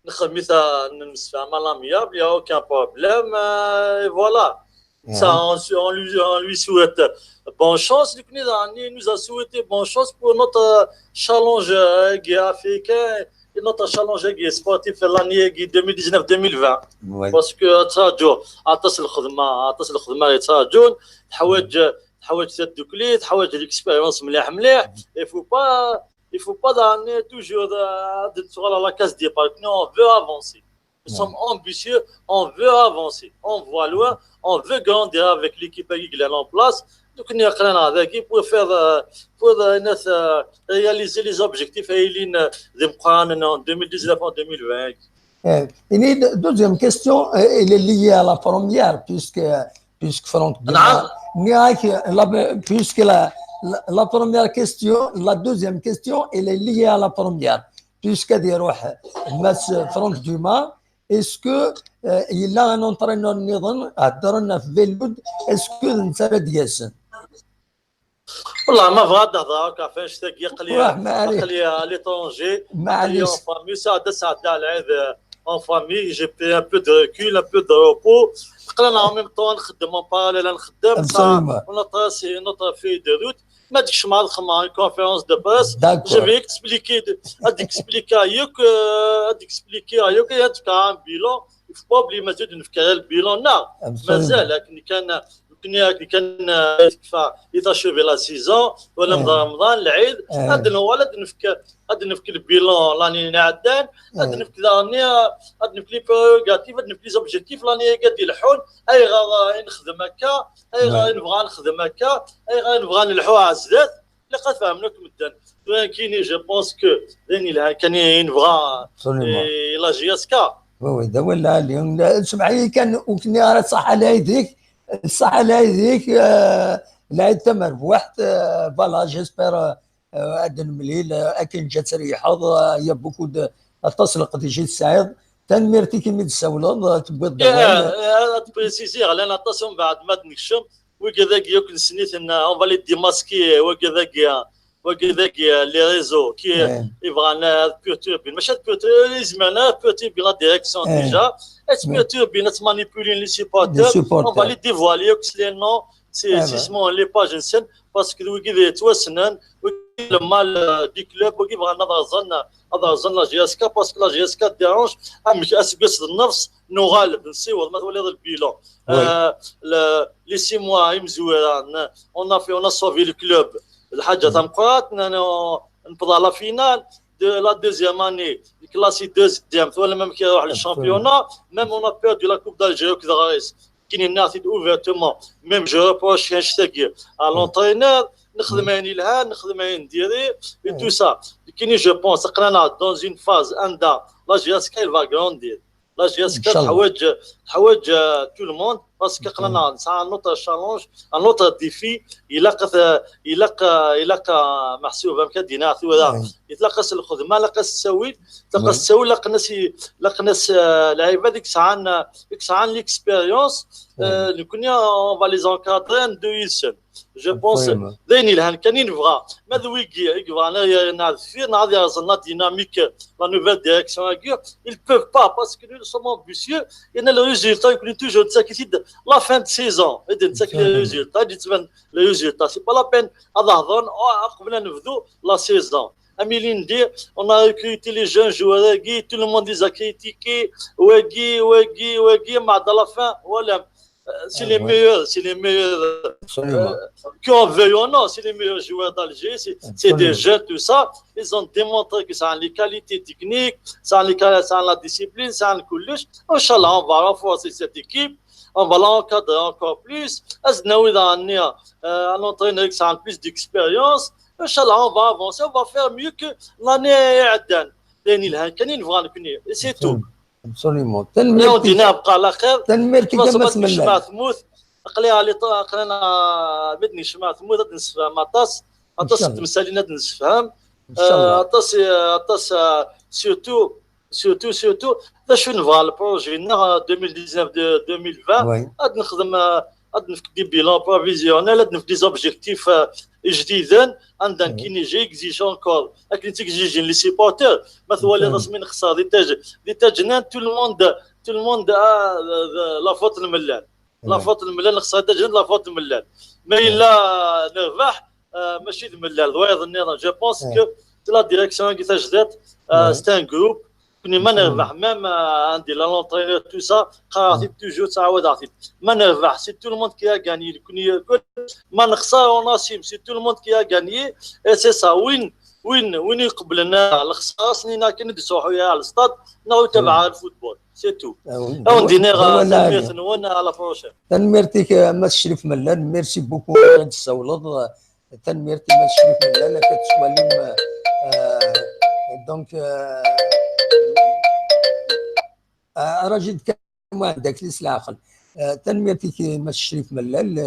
نخدميت المسفهمه لاميابل يا اوكان بروبليم فوالا ça on lui souhaite bonne chance. Il nous a souhaité bonne chance pour notre challenge africain et notre challenge sportif l'année 2019-2020 parce que تراجعوا عطس الخدمه يتراجعون تحوج تدوكلي تحوج ليكسبيريونس مليح il faut pas donner toujours sur la case départ. Non, on veut avancer. Nous sommes ambitieux, on veut avancer, on voit loin, on veut grandir avec l'équipe qui est en place. Donc, nous avons pour réaliser les objectifs en 2019 en 2020. Une deuxième question, elle est liée à la première, puisque Franck puisque la première question, la deuxième question, elle est liée à la première. Puisque Franck Dumas, est-ce qu'il a un entraîneur à Velud? Est-ce que Nsara Diasen? والله ما فغاد نهضر كافي نشتاق قلي à l'étranger en famille ساعد العيد en famille j'ai pris un peu de recul un peu de repos قلنا en même temps نخدم en parallèle نخدم notre feuille de route ما ديكش مع الخدمه conférence de presse je vais expliquer ayok يتكا un bilan il faut pas oublier مازال نفكر البيلون مازال لكن كان يتشوفي لا سيزون ولا رمضان العيد غادي نفكر البيلون لاني نعدان غادي نفكر لي بروغاتيف غادي نفكر لي زوبجيكتيف لاني قادي الحون اي غا نخدم هكا اي غا نبغى نخدم هكا اي غا نبغى نلحو عزات اللي قد فهمناك مدان كاين جو بونس كو راني كان ينبغى لا جي اس كا وي دا ولا اليوم سمعي كان وكني صح على يديك الصحة لهذيك العيد تمر بواحد فوالا جيسبر أدن مليل أكن جات ريحة يا بوكو اتصل قد يجي السعيد تنميرتي كيما تساولون تبغي بريسيزي على نتصل بعد ما تنكشم وكذاك يمكن سنيت ان اون فالي ديماسكي وكذاك لي ريزو كي يبغانا بيرتوربي ماشي بيرتوربي زعما بيرتوربي لا ديريكسيون ديجا بيرتوربي نتمانيبولي لي سيبورتور اون فالي ديفوالي لي نو سيسمون لي باج نسن باسكو وكذا يتوسنن لما دي كلوب وكي بغا نظر ظن لا جي اس كا باسكو لا جي اس كا ديرونج امك اسكس النفس نو غالب نسيو ما تولي البيلون لي 6 mois مزوران اون صوفي الكلوب الحاجه تمقات نبدا لا فينال la deuxième année, classé deuxième, même qui a le championnat, même on a perdu la Coupe d'Algérie qui n'est pas ouvertement. Même je reproche à l'entraîneur, et tout ça. Je pense que dans une phase, la GSK va grandir. La GSK حوج tout le monde parce que قلنا un autre challenge, un autre défi يلقى محسوب كدينا يتلقى الخدمه لقى السويد لقى السويد لقى ناس لعيبه ديك ساعه ليكسبيريونس كنا on va les encadrer en 2 semaines. Je pense داين الهان كان ينفغا ماذا ويجي انا نعرف في نهار زلنا ديناميك لا نوفيل ديريكسيون ils peuvent pas parce que nous sommes ambitieux et le résultat يكون toujours تساكيد la fin de saison et تساكي les résultats تبان les résultats c'est pas la peine هذا هضر قبل نبدو la saison Améline dit, on a recruté les jeunes joueurs, tout le monde les a critiqués, mais à la fin, voilà. C'est les meilleurs qu'on veuille ou non, c'est les meilleurs joueurs d'Alger, c'est des jeunes, tout ça. Ils ont démontré que ça a les qualités techniques, ça a la discipline, ça a le coulisses. Inch'Allah, on va renforcer cette équipe, on va l'encadrer encore plus. Un entraîneur qui a plus d'expérience. Inch'Allah, on va avancer, on va faire mieux que l'année عدان. كان نبغى نكوني سي تو. Absolument. ودينا بقى على خير. تنميرتي كما اسم الله. شمع ثموث قليها اللي قلنا بدني شمع ثموث نصفها مطاس تمثالينا نصفهم. عطاس سيرتو باش نبغى البروجي 2019 2020 غاد نخدم غاد نفك دي بيلون بروفيزيونيل غاد نفك دي زوبجيكتيف جديدا عندنا كي نجي اكزيجون كور لكن تيكزيجي لي سيبورتور مثلا رسمي نخسر دي تاجنان تو الموند لا فوت الملان نخسر تاجنان لا فوت الملان ما الا نربح ماشي الملان ضويض النظام جو بونس كو لا ديريكسيون كي تجدت سي ان جروب كوني ما نربح ميم عندي لا لونترينور تو سا قراتي توجور تعاود عطيت ما نربح سي تو الموند كي غاني كوني ما نخسر ونصيب سي تو الموند كي غاني سي سا وين يقبلنا الخساره سنينا كي ندسو حويا على الستاد نو تبع الفوتبول سي تو اون دينيغ نوانا على بروشين تنميرتك ما الشريف ملان ميرسي بوكو غاد السولط تنميرتي ما الشريف ملان كتسواليم دونك راجل كما عندك ليس العقل تنميتي ما الشريف ملال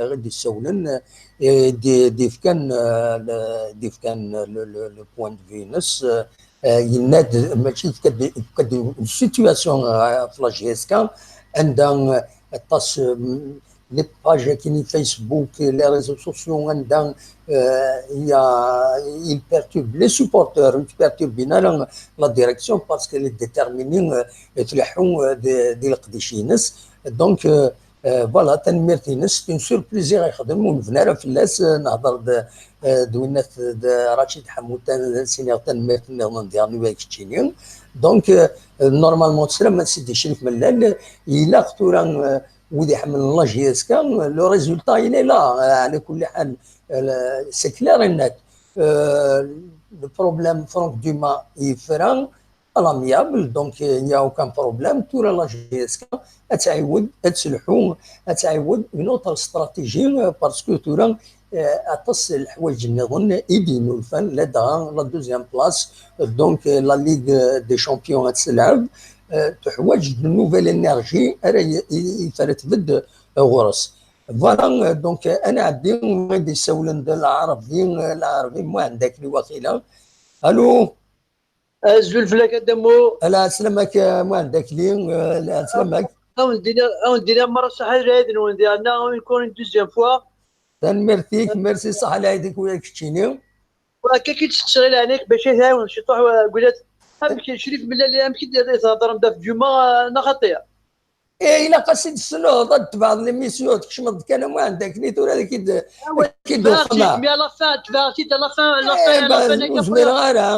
غادي يسولن ديف كان لو بوين دو فينس يناد ماشي كد السيتوياسيون في لا جي اس كا عندها طاس لي باج كاينين فيسبوك لي ريزو سوسيو عندها il perturbe les supporters, il perturbe bien la direction parce qu'elle est déterminée تلحوا ديال القديشينس دونك فوالا تنميرتي نس اون سوربريز يخدموا ونفنا فلاس نهضر دوينات رشيد حمود سينيور تنميرتي ندير نويك تشينيون دونك نورمالمون تسلم سيدي شريف ملال الا قتورا ودي حمل لا جي اس كا لو ريزولتا الى لا على كل حال سي كلير انك لو بروبليم فرانك دوما يفران الاميابل دونك يا اوكان بروبليم تورا لا جي اس كا اتعاود تسلحوا اتعاود اون اوتر استراتيجي باسكو تورا اتصل الحوايج نظن يبينوا الفن لدغا لا دوزيام بلاص دونك لا ليغ دي شامبيون تلعب تحوج نوفيل انرجي يفرت بد غرس فوالا دونك انا عندي غادي يسولن العربي ما عندك لي وكيله الو زول فلاك دمو لا سلامك ما عندك لي لا سلامك اون دينا مره صح هذا وندير انا نكون دوزيام فوا تنمرتيك ميرسي صح على يدك وياك تشيني وهكا كي تشتغل عليك باش يهاون شي طوح قلت يمكن شريف بالله يمكن تهضر في جمعه نخطيه الا قصيد السنو ضد بعض ليميسيون تكشمض كان ما عندك نيت ولا كيد دوخنا مي لا فان تبارتي لا فان زويره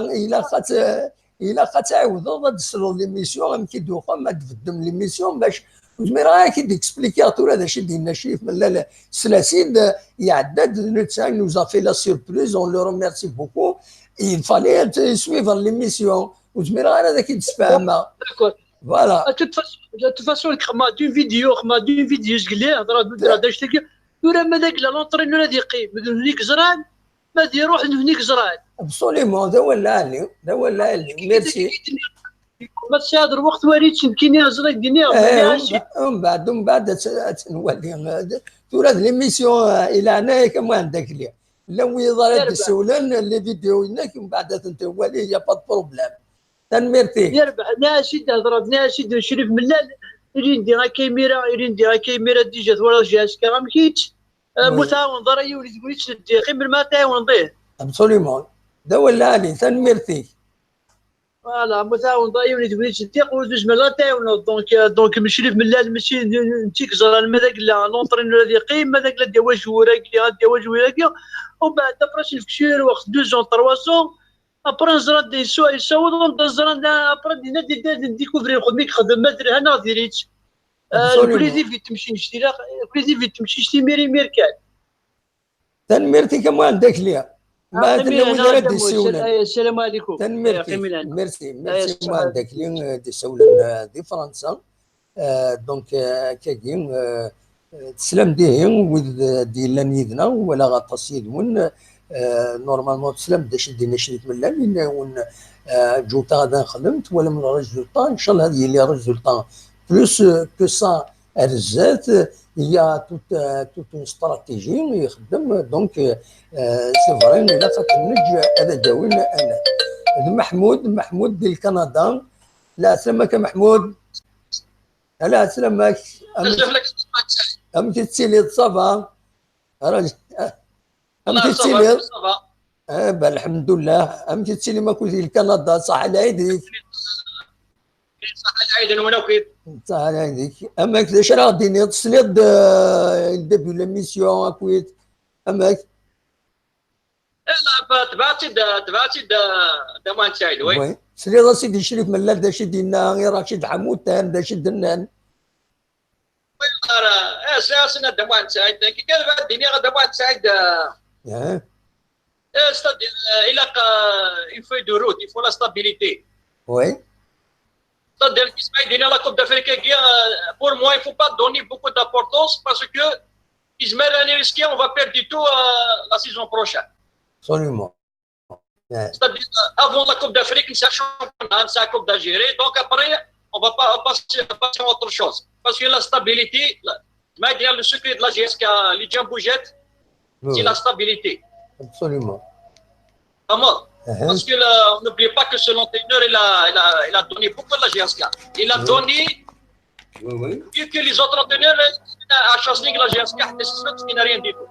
الا خات تعاود ضد السنو ليميسيون يمكن دوخا ما تفدم ليميسيون باش وزميرا كي ديكسبليكي تورا هذا الشيء ديالنا شريف من لا سلاسل يعدد nous a fait la surprise on le remercie beaucoup il fallait suivre l'émission وزميرا هذا كي تفهمها فوالا de toute façon خما دون فيديو شكلي هضره داش تلقى ورا ما داك لونطرينور هذا يقيم هنيك زران ما يروح هنيك زران ابسوليمون هذا هو اللي ميرسي ما تشادر وقت وليد شبكيني زرا ديني من بعد نولي تورا ليميسيون الى هنايا كما عندك لي لو يضرب السولان لي فيديو هناك من بعد تنتولي يا با بروبليم تنميرتي يربح ناشد هضرات ناشد شريف ملال يريندي كاميرا ديجا ورا جهاز كرام كيتش متعاون ضري وليد قوليتش قبل ما تعاون ضيه ابسوليمون دا ولا لي تنميرتي فوالا متعاون ضري وليد قوليتش قول زوج مرات تعاونوا دونك مشريف ملال ماشي نتيك زران ماذاك لا لونطرينور هذا يقيم ماذاك لا ديواج وراكي ومن بعد براشي الفكشير وقت 2 جون 3 جون ابرا زران دي يساوضون زران ابرا ديكوفري خدميك خدم مدري هنا ديريتش البريزي في تمشي نشتي ميري ميركان تنميرتي كما عندك ليا ما تنوي دي سوله السلام عليكم تنميرتي ميرسي ما عندك لي دي سوله دي فرنسا دونك كاين تسلم ديهم ود ديال يدنا ولا غطاسيد ون نورمالمون تسلم داش دينا شريت من لامين ون جوتا غادا خدمت ولا من ريزولطا ان شاء الله هذه اللي ريزولطا بلوس كو سا رزات هي توت اون استراتيجي يخدم دونك سي فري الا فتنج هذا داوينا انا محمود ديال كندا لا سلامك محمود لا سلامك امتي تسيلي صافا راجل امتي تسيلي الحمد لله امتي تسيلي ما كنتي كندا صح على يديك صح على يدي وانا وكيف صح على يديك اماك كيفاش راه ديني تصليد ديبي ليميسيون اكويت اماك لا تبعتي دا ما نتايد وي سليد سيدي شريف ملال داشي دينا غير رشيد حمود تام داشي دنان سنة دموع نتايد كي كان بعد الدنيا دموع نتايد c'est-à-dire il faut de route, il faut la stabilité. Oui. C'est-à-dire qu'il la Coupe d'Afrique, pour moi, il ne faut pas donner beaucoup d'importance parce que l'année risquée, on va perdre du tout la saison prochaine. Absolument. C'est-à-dire avant la Coupe d'Afrique, c'est un championnat, c'est la Coupe d'Algérie, donc après, on ne va pas passer à autre chose. Parce que la stabilité, le secret de la GSK, les Djamboujette, c'est la stabilité. Absolument. Comment? Parce que n'oubliez pas que ce l'entraîneur, il a donné beaucoup de la GSK. Il a donné mieux que les autres entraîneurs à Champions League la GSK, mais c'est ça qui n'a rien du tout.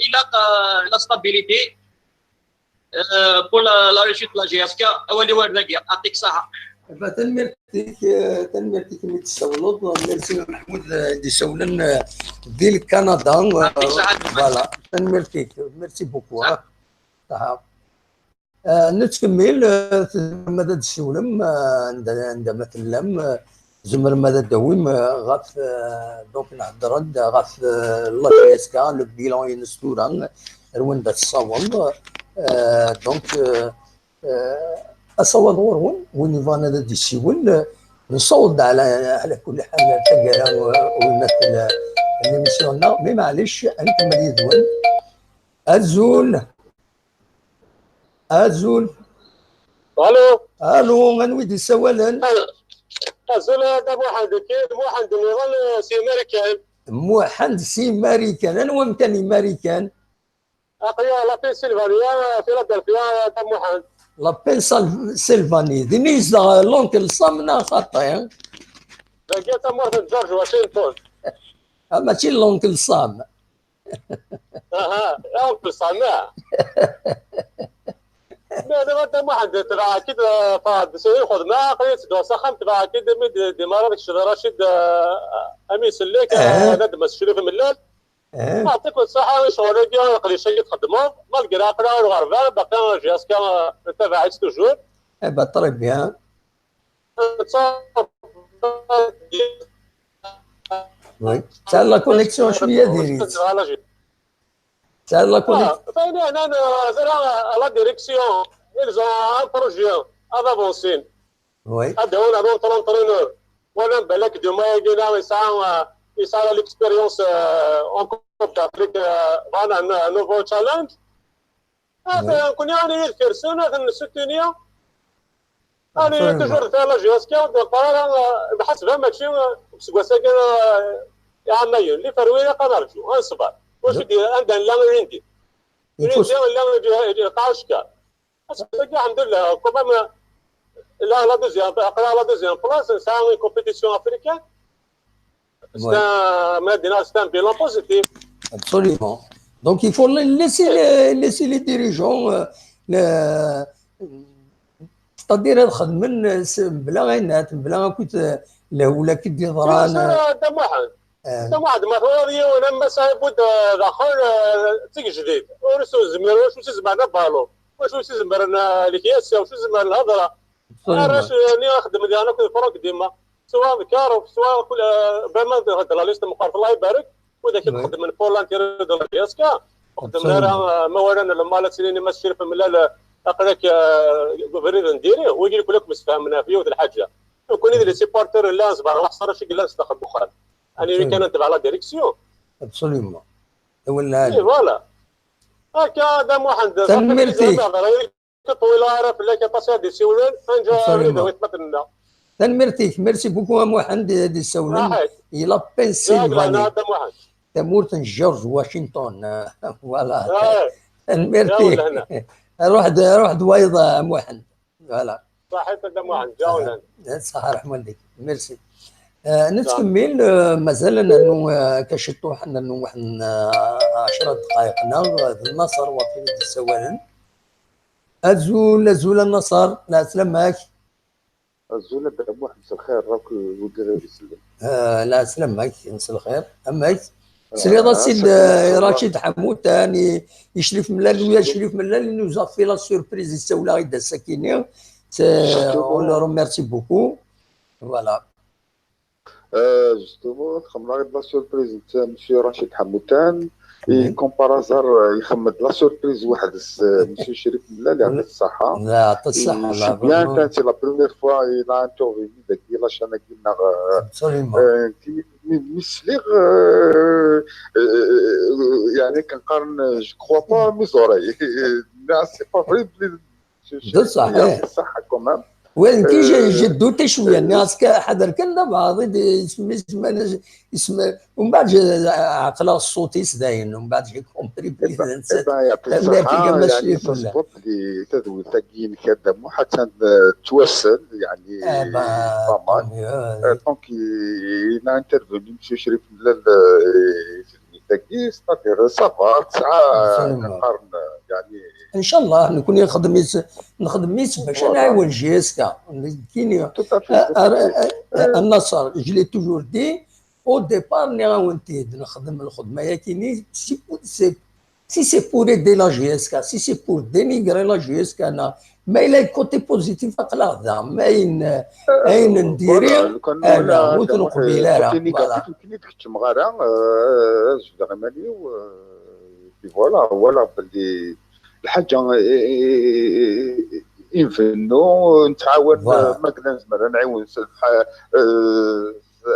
Il a la stabilité pour la réussite de la GSK. تنميرتك ملي تستولد ميرسي محمود دي سولن ديال كندا فوالا تنميرتك ميرسي بوكو صح نتكمل مدى السولم عندما تلم زمر مدى الدويم غاف دونك نهضر غاف لا بي اس كا لو بيلون ينستوران رواندا الصواب دونك أصوات ورون ونيفانا دا دي سيول نصوت على كل حال تلقاها ويمثل الميسيون مي معليش انت مالي دول ازول الو غنويد السوالا ازول هذا موحد نيران سي ماريكان موحد سي ماريكان انا ومكاني ماريكان اقيا لا بنسلفانيا فيلادلفيا دا موحد لابيل سيلفاني دينيس لونكل صامنا خطا لقيت مرت جورج واشنطن ماشي لونكل صام لونكل صام لا غدا ما حد تبع كده فاد سوي خدمه قريت دوسخم تبع كده دي مرات رشيد امين سليك هذا مسشري في ملال يعطيك الصحة شغل يقلي شيء تخدموه ما القراقرة والغربان باقي جاسكا تبعت توجور با طري بيان وي تاع لا كونيكسيون شويه ديريت تاع لا كونيكسيون فاين انا لا ديريكسيون ils ont un projet à avancer وي هذا هو l'entraîneur وانا بالك دو ما يجينا يسعى l'expérience en Coupe d'Afrique معنا نوفو تشالنج هذا كون يعني الفيرسون هذا السوتونيا انا توجور تاع لا جياسكا بحسب ماشي بسكوا ساكن يعني اللي فرويه قنرجو غنصبر واش دير عندنا لا عندي لا قاشكا الحمد لله كومام لا دوزيام بلاص سا اون كومبيتيسيون افريكان c'est un bilan positif. Absolument. Donc il faut laisser les dirigeants c'est-à-dire خدمن بلا غينات بلا كنت ولا كدي ضران دم واحد مثلا ولما سايبود الاخر تيك جديد ورسو زمر واش زمرنا بالو واش زمرنا الكياس واش زمرنا الهضره راش يعني نخدم ديالنا كل فرق ديما سواء كارو سواء كل بما هذا لا ليست مقارفه الله يبارك وذاك نخدم من فولانتير دو الكياسكا خدمنا راه ما ورانا لما لا سنين ما الشرف من لا اقراك غوفرنر نديريه ويجي لك بس فهمنا فيه وذا الحاجه يكون لي سيبورتور لا صبر واحد صار شي لا استخدم بخار انا كان نتبع لا ديريكسيون ابسوليومون ولا اي فوالا هكا دام واحد تنمرتي طويله عارف لا كباسي دي سيولين انجا ويتمتنا تنمرتيك ميرسي بوكو محمد دي سولن الى بنسلفانيا تمورت جورج واشنطن فوالا تنمرتيك روح دويضه محمد فوالا صحيت دم واحد جاونا صح رحمه الله ميرسي نتكمل مازال انه كشطوا حنا انه واحد 10 دقائقنا في النصر وطني السوالن زول النصر لا سلامك الزول دم واحد مساء الخير راك ودير يسلم لا سلامك مساء الخير امك سليضه السيد رشيد حمود ثاني يشرف ملال ويا شريف ملال اللي نوزا في لا سوربريز السوله غيدا الساكنين اون لو ريميرسي بوكو فوالا جوستومون خمنا غير لا سوربريز تاع مسيو رشيد حمودان كوم بارازار يخمد لا سوربريز واحد مسيو شريف ملال يعطي الصحة لا يعطي الصحة لا بيان كانت لا بروميير فوا إلا انتوفيني داك لا شانا كينا مسليغ يعني كنقارن جو كخوا با ميزوري لا سي با فري صحيح الصحة كومام وين كي جدو شويه الناس حضر كنا بعض اسم ومن بعد عقل الصوت يسداين ومن بعد جي كومبري بلي يعطي الصحة يعني تصبط لي تدوي تاكين كذا مو حتى توصل يعني بامان دونك إلا انترفوني مسيو شريف ملال تاكي ستادير صافا ساعة نقارن يعني ان شاء الله نكون نخدم باش نعاون جيسكا كاين النصر جلي توجور دي او ديبار ني عاونتي نخدم الخدمه يا كاينين سي سي بور ايدي لا جيسكا سي سي بور دينيغري لا جيسكا انا ما الى كوتي بوزيتيف اقلا هذا ما اين نديري انا موت قبيله راه فوالا كاين تكتم غير جو مالي فوالا باللي الحاجه ينفنو نتعاون مثلا زعما نعاون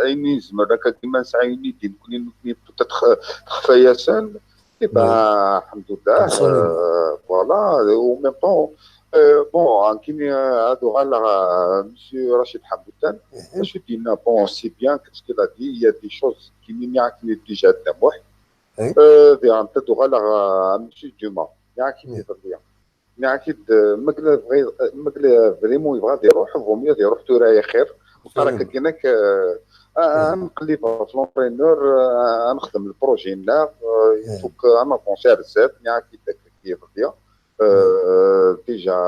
عيني زعما كيما نسعيني كون تخفى ياسان يبقى الحمد لله فوالا و ميم طون بون كاين هادو غالا مسيو رشيد حمودان واش دينا بون سي بيان كيسكو لا دي يا دي شوز كي نياكني ديجا دموح دي عمتو غالا مسيو جوما ياكي يدير ليا اكيد مقلا فريمون يبغى يروح فوميا يروح ترايا خير وراك كاينك نقلب في لونترينور نخدم البروجي لا فوك انا بونسي على بزاف ياكي داك كيف ليا ديجا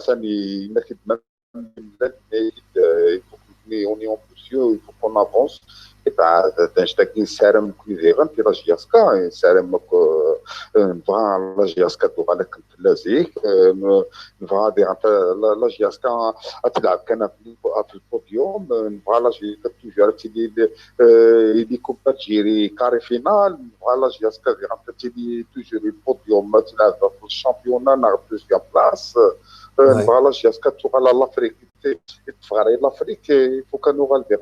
ثاني نخدم اوني اون بوسيو يفو كون افونس تاع تنشتاكي نسارم كل غير في راجياسكا نسارم نبغى لا جياسكا دوغا لك لازيك نبغى لا جياسكا تلعب كان في البوديوم نبغى لا جياسكا توجور تيدي يدي كوبا تجيري كاري فينال نبغى لا جياسكا تيدي توجور البوديوم تلعب في الشامبيونا ناخذ دوزيام بلاص نبغى لا جياسكا توغا لافريك تفغري لافريك يفو كانو غادي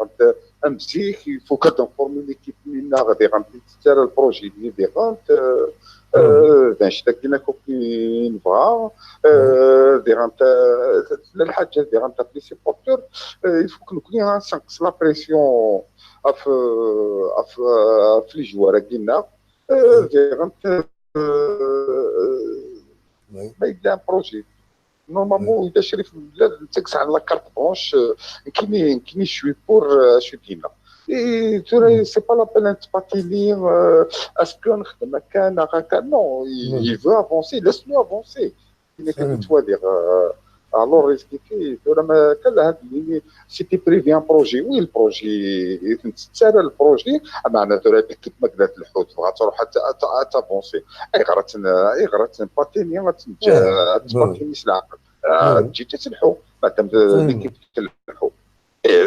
امزيك يفو كتنفورمي ليكيب منا غادي تستار البروجي ديال داك كينا كوكي نبغى الحاجه ديال لي سيبورتور يفو كنكون سانكس لا بريسيون في لي جوار كينا ما يبدا بروجي نورمالمون اذا شري في البلاد تكس على لاكارت بونش كيني شوي بور شو دينا اي سي با لا بين تباتيلي اسكو نخدم كان هكا نو يفو افونسي لاسنو افونسي كيما كتوالي الور ريسكيتي ما كان هذا سيتي بريفي ان بروجي وي البروجي تسال البروجي معناتها كيف ما قالت الحوت بغات تروح حتى تافونسي اي غرات باتيني تباتيني العقل تجي تلحو مادام ليكيب تلحو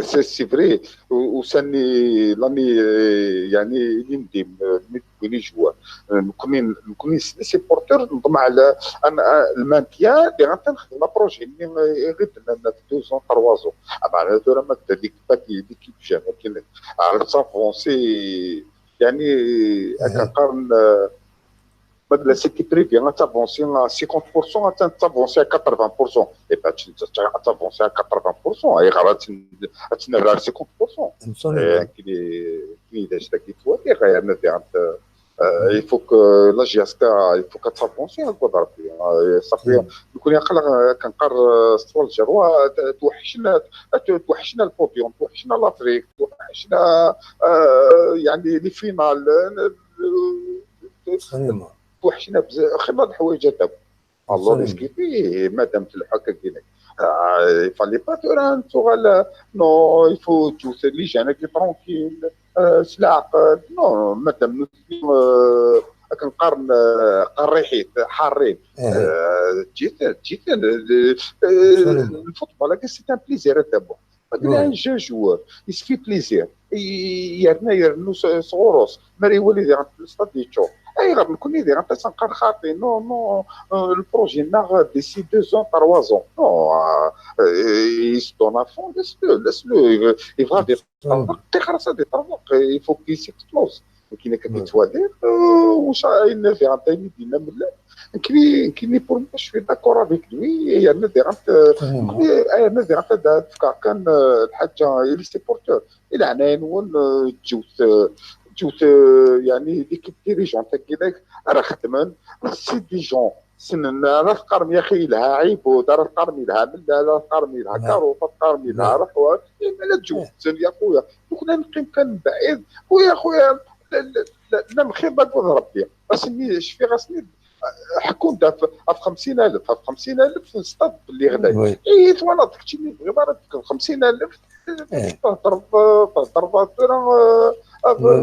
سي فري وساني لاني يعني اللي نديم ملي جوار نكوني سيبورتور نضم على المانتيان اللي غنخدم لا بروجي اللي غير في 2 زون 3 زون معناتها ما كدا ديك ليكيب جامع كاين عرفت سافونسي يعني كنقارن مثلا سيتي بريفي تافونسي 50% تافونسي 80% اي با تافونسي 80% اي غلط تنرى 50% كي داش داك يتوالي غير نادي il faut que la GSK il faut qu'elle تافونسي نقول ربي صافي نكون عقل كنقار سطوال الجروه توحشنا البوديوم توحشنا لافريك توحشنا يعني لي فينال توحشنا بزاف خير هاد الحوايج هذا الله ريسكيبي مادام تلحق كاين يفالي با توران توغال نو يفو توث لي جانا كي ترونكيل سلاق نو مادام كنقارن قريحيت حارين جيت الفوتبول سي ان بليزير تابو قلنا جا جوار يسفي بليزير يرنو صغوروس ماري وليدي عند الاستاد يتشوف اي غير نكون يدير انت تنقر خاطي نو البروجي ناغ ديسي 2 زون 3 زون نو يستون افون لسلو يفغادي تخرس هادي طرق يفو كي سيكسبلوز كاين كتوالي واش راينا في عطيني دينا ملا كاين بور ما شوي داكور افيك لوي انا دير تفكر كان الحاجه لي سيبورتور الى عناين جوت يعني ديك ديريجون كذاك راه خدمان سي دي جون سنن راه القرمي يا اخي لها عيب ودار القرمي لها ملا لا القرمي لها كاروطه القرمي لها رحوه لا تجوز يا خويا كنا نقيم كان بعيد ويا خويا لا خير نقول ربي راسني شفي راسني حكون داف 50000 في الستاد اللي غدا اي وانا داكشي اللي بغي 50000 تضرب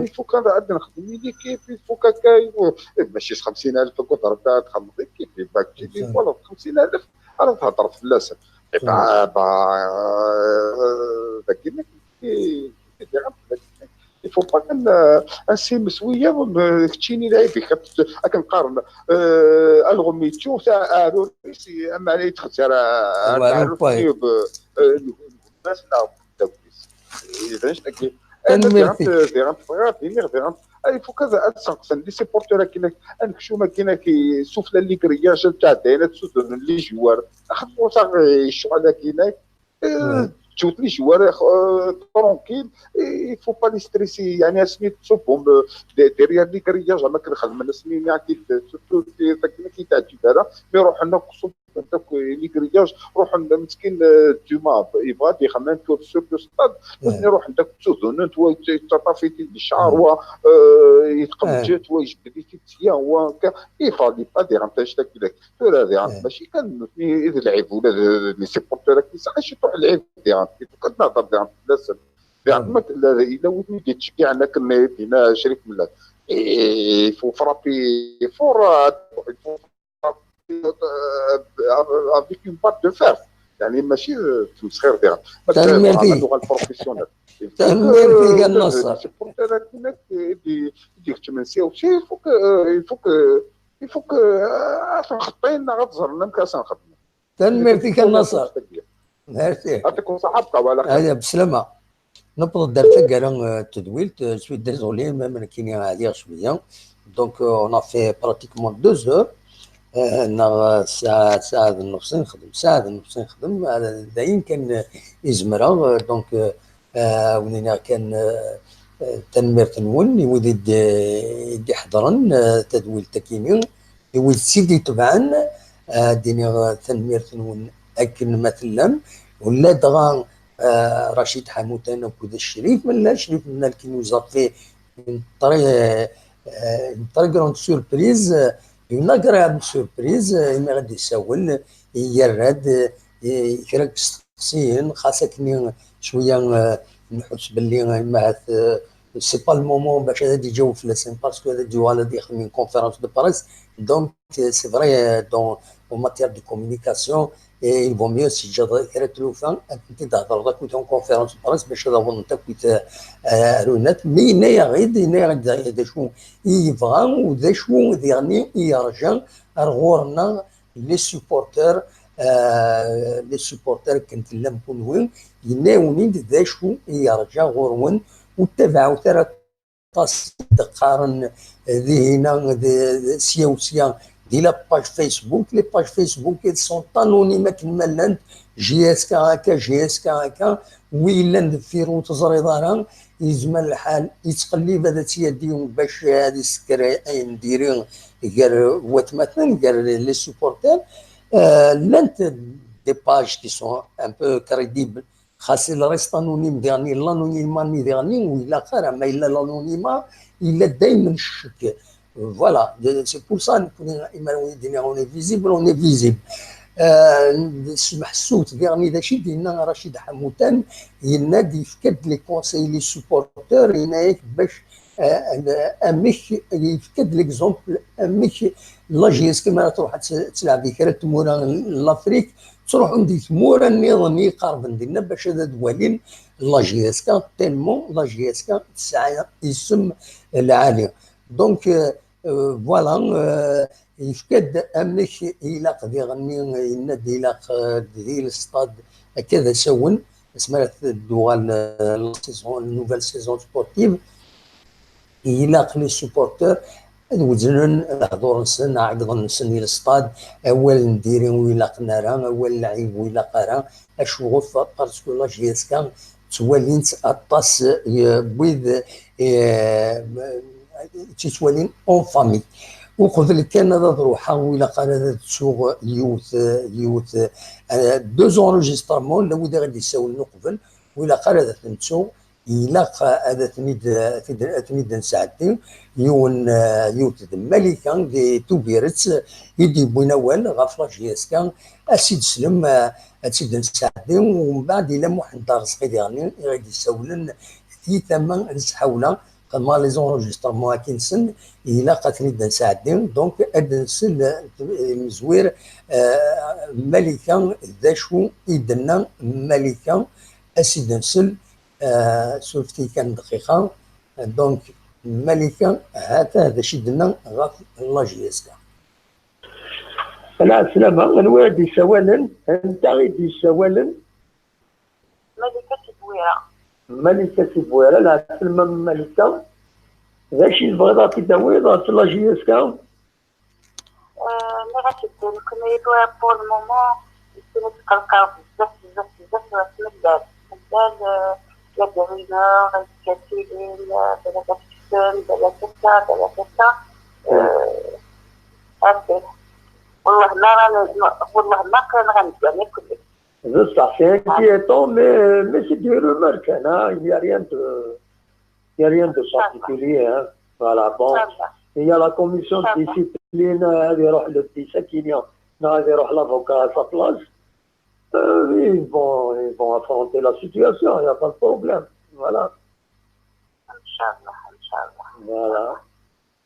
يفو كان عندنا نخدم ليكيب يفو كاكاي ماشي 50000 كنت ضربتها تخلص ليكيب باك تجي ولا 50000 راه تهضر في اللسان داك يفو با كان انسي مسويه كتشيني لعيبي كنقارن الغوميتشو تاع روسي اما علي تخسر تعرف الناس لا اذا شتي il faut كذا أتسقسن لي سيبورتور كاين انكشو ما كاين كي سوفلا لي كرياج تاع دايره سودن لي جوار خدموا تاع الشغل كاين تشوت لي جوار ترونكيل يفو با لي ستريسي يعني اسمي تصوبهم ديريا لي كرياج ما كنخدم انا سمي معاك سورتو كي تعجب هذا مي روح لنا صوب داك لي كرياج روح مسكين توما يبغى يخمم تو سور دو ستاد يروح عندك تسودن تو تطافيتي الشعر و يتقمجت ويجبدي تيا هو يفادي با دير انت شتا كذاك هذا ماشي كان اذا لعب ولا لي سيبورتور كيسعش تروح لعب كنهضر لازم ما الا وليتي تشكي عنا كنا دينا شريك ملات Et il faut frapper fort, il faut frapper avec une batte de fer. يعني ماشي في الصغير ديالها تنميرتي اللغه البروفيسيونيل تنميرتي النصر سيبورتير هناك يدير تمنسيا وشي يفوك خطينا غتظهر لنا مكاسه نخدموا تنميرتي النصر ميرسي يعطيكم صحتك وعلى خير هذا بسلامه نبض درت كاع التدويل سوي ديزولي ما كاين هذه شويه دونك اون في براتيكمون 2 heures ساعة ونص نخدم ساعة ونص نخدم هذا دايم كان يزمرا دونك ولينا كان تنمير تنون يولد يدي حضرن تدويل تكيني يولد سيدي تبعا ديني تنمير تنون أكن مثلا ولا دغا رشيد حموتان وكذا الشريف من اللي وزار فيه من طريق غروند سوربريز une agréable surprise ما غادي يساول يراد كراك تستقسين خاصك شويه نحس باللي ما سي با المومون باش هذا يجاوب في لاسين باسكو هذا يجيو على يخدم من كونفيرونس دو باريس دونك سي فري دون ماتيير دو كومونيكاسيون il vaut mieux si جا كرا تلوفان انت تهضر داك كنت كونفيرونس باريس باش هذا هو انت كنت رونات مي نايا غيد شو يبغى وذا شو ديرني يرجع رغورنا لي سوبورتر كنت لمكون وين يناوني ذا شو يرجع غورون وتبعوا ترى تقارن ذهنا سياوسيا دي لا باج فيسبوك لي باج فيسبوك سون انونيمات كما جي اس كا هكا جي اس كا هكا ويلا ندفيرو تزريضارا يزمل الحال يتقلب هذا تيديهم باش هذه السكر نديرين قال وات مثلا قال لي سوبورتير لانت دي باج كي سون ان بو كريديبل خاص ريست انونيم ديرني لانونيماني ديرني ولا خير ما الا لانونيما الا دائما الشك Voilà, c'est pour ça qu'on est visible, on est visible. محسوت ديرني ذا شي ديالنا رشيد حموتان ينادي يفكد لي كونساي لي سوبورتور ينايك باش امك يفكد ليكزومبل امك لا جيس كما تروح تلعب كرا تمورا لافريك تروح عندي تمورا النظامي قارب نديرنا باش هذا دوالين لا جيس كان تيلمون لا جيس كان تسعه اسم العالي دونك فوالا يفكد امك الى قد غني ينادي الى ديال الستاد هكذا سون اسمها الدوال النوفيل سيزون سبورتيف الى لي سوبورتور وزنن حضور نسن عقد نسن الى الستاد اول نديرين ويلا قنارا اول لعيب ويلا قرا اشوف باسكو لا جيس كان توالين اطاس بويد تتوالين اون فامي وقبل كان هذا روحها ولا قال هذا تسوق يوث دو زونجسترمون لو غادي يساولنا قبل ولا قال هذا تنسوق إلا هذا تميد نساعدين يوث ملكا دي توبيرت يدي بويناوال غاف لاجياس كان اسيد سلم اسيد نساعدين ومن بعد الى محمد دار صغير يعني غادي يساولن في ثمن نسحاوله كما لي زونجسترمون كينسن إلا قاتلين نساعدين دونك هاد نسل مزوير ملكا ذا شو يدنا ملكا اسيد نسل سولفتي كان دقيقة دونك ملكا هذا شي دنا غاف لاجياسكا لا سلامة الوالد يساولن انت غيد يساولن ملكة سبويرة لا سلمى ملكة ذا شي البغيضة تداوي ضغط لاجياسكا مي غاتبدل كنا يدوها بور المومون يكونوا تقلقاو بزاف مدال لا دارينا كاتبين بلا كتكتم بلا كتا هكذا والله ما كان غندير كلشي بصح سي انكييتون مي سي دي رومارك هنا il y a rien de particulier hein voilà bon il y a la commission de discipline هذه يروح للتسكينيا هذه يروح لافوكا à sa place ils vont affronter la situation il n'y a pas de problème voilà ان شاء الله voilà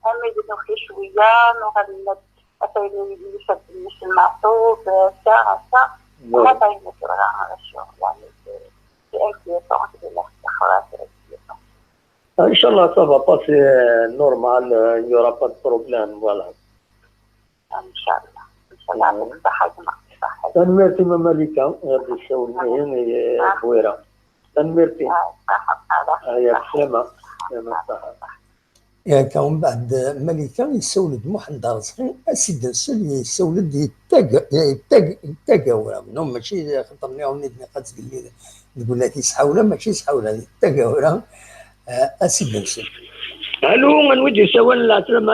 أما إذا نخي شوية نغلب أتاي يشد مش المعصوب ساعة ما باين كده على الشغل يعني في أي طاقة بالله خلاص. ان شاء الله ça va passer normal, il n'y aura pas de problème, voilà. إن شاء الله إن شاء الله على الصحة صحة. تنميرتي مماليكا هذا الشغل مهم خويرة تنميرتي يا سلامة سلامة صحة. يعني كان بعد ملكة يسولد محمد رزقي أسيد نسل يسولد يتاقى منهم ماشي خطرني ونيت نقاط اللي نقول لك يسحاوله ماشي يسحاوله يتاقى أسيد نسل. ألو من وجه سوال لا سلامي. ما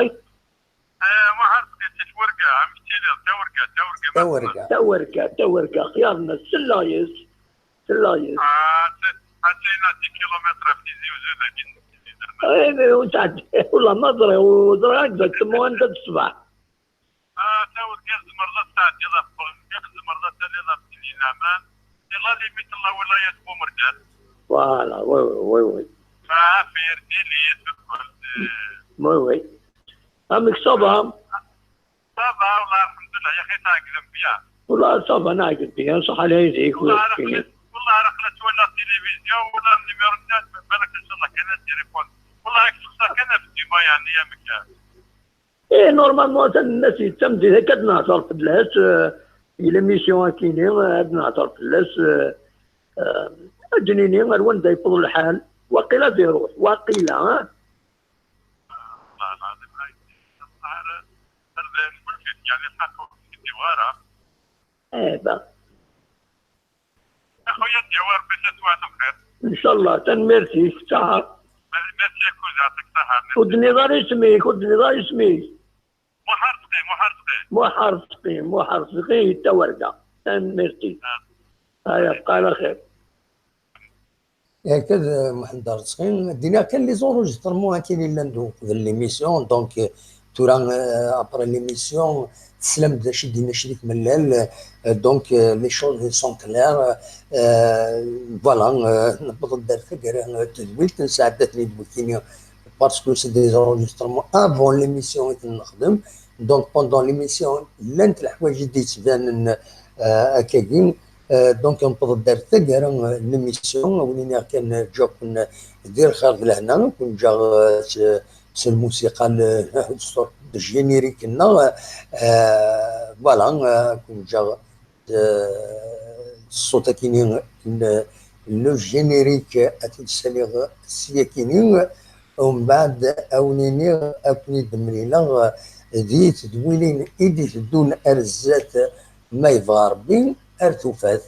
عرفت تورقة عم تورقة تورقة خيارنا سلايس حسينا 10 كيلومتر في زيوزو ايه وسعد والله ما ادري ودرا اكزاكتومون انت الصباح. تاور كاز مرضى ساعات يلا كاز مرضى ثلاثة في الأمان يلا لي مثل الله ولاية بومردان. فوالا وي ما في رديلي وي امك صبا والله الحمد لله يا اخي تاقلم فيها والله صبا ناقل فيها صح على يديك والله رقلت ولا التلفزيون ولا النيميرونات بالك ان شاء الله كان التليفون والله يكسر كان في الديما يعني يا مكان. ايه نورمالمون الناس يتمدي هكا نهضر في اللاس الى ميسيون كاينين نهضر في اللاس الجنينين الوان دا يفضل الحال وقيلا بيروح وقيلا والله العظيم هاي الظاهر الملفت يعني الحق في الدواره. ايه بقى اخويا الدوار باش تواتم خير ان شاء الله تنميرتي ساعه ميرسي كوز يعطيك الصحه. خذني غير اسمي محرسقي التورقه تنميرتي يبقى على خير. هكذا محمد رزقي دينا كان لي زونجسترمون كاينين لاندو في ليميسيون دونك تورا ابري ليميسيون تسلم دا شي دينا شريك ملال دونك لي شوز سون كلير فوالا نبغي ندير فكره تدويل تنساعدتني دوكيني باسكو سي دي زونجسترمون افون ليميسيون كنخدم دونك بوندون ليميسيون لانت الحوايج اللي تبان هكاكين دونك نبغي ندير فكره ليميسيون ولينا كان جا كنا ندير خير لهنا كون جا سي الموسيقى الصوت الجينيريك لنا فوالا كون جا الصوت كاينين لو جينيريك اتسالي سياكينين ومن بعد اونيني اكوني دمليلا ديت دويلين ايديت دون ارزات ما يفاربين ارتفات.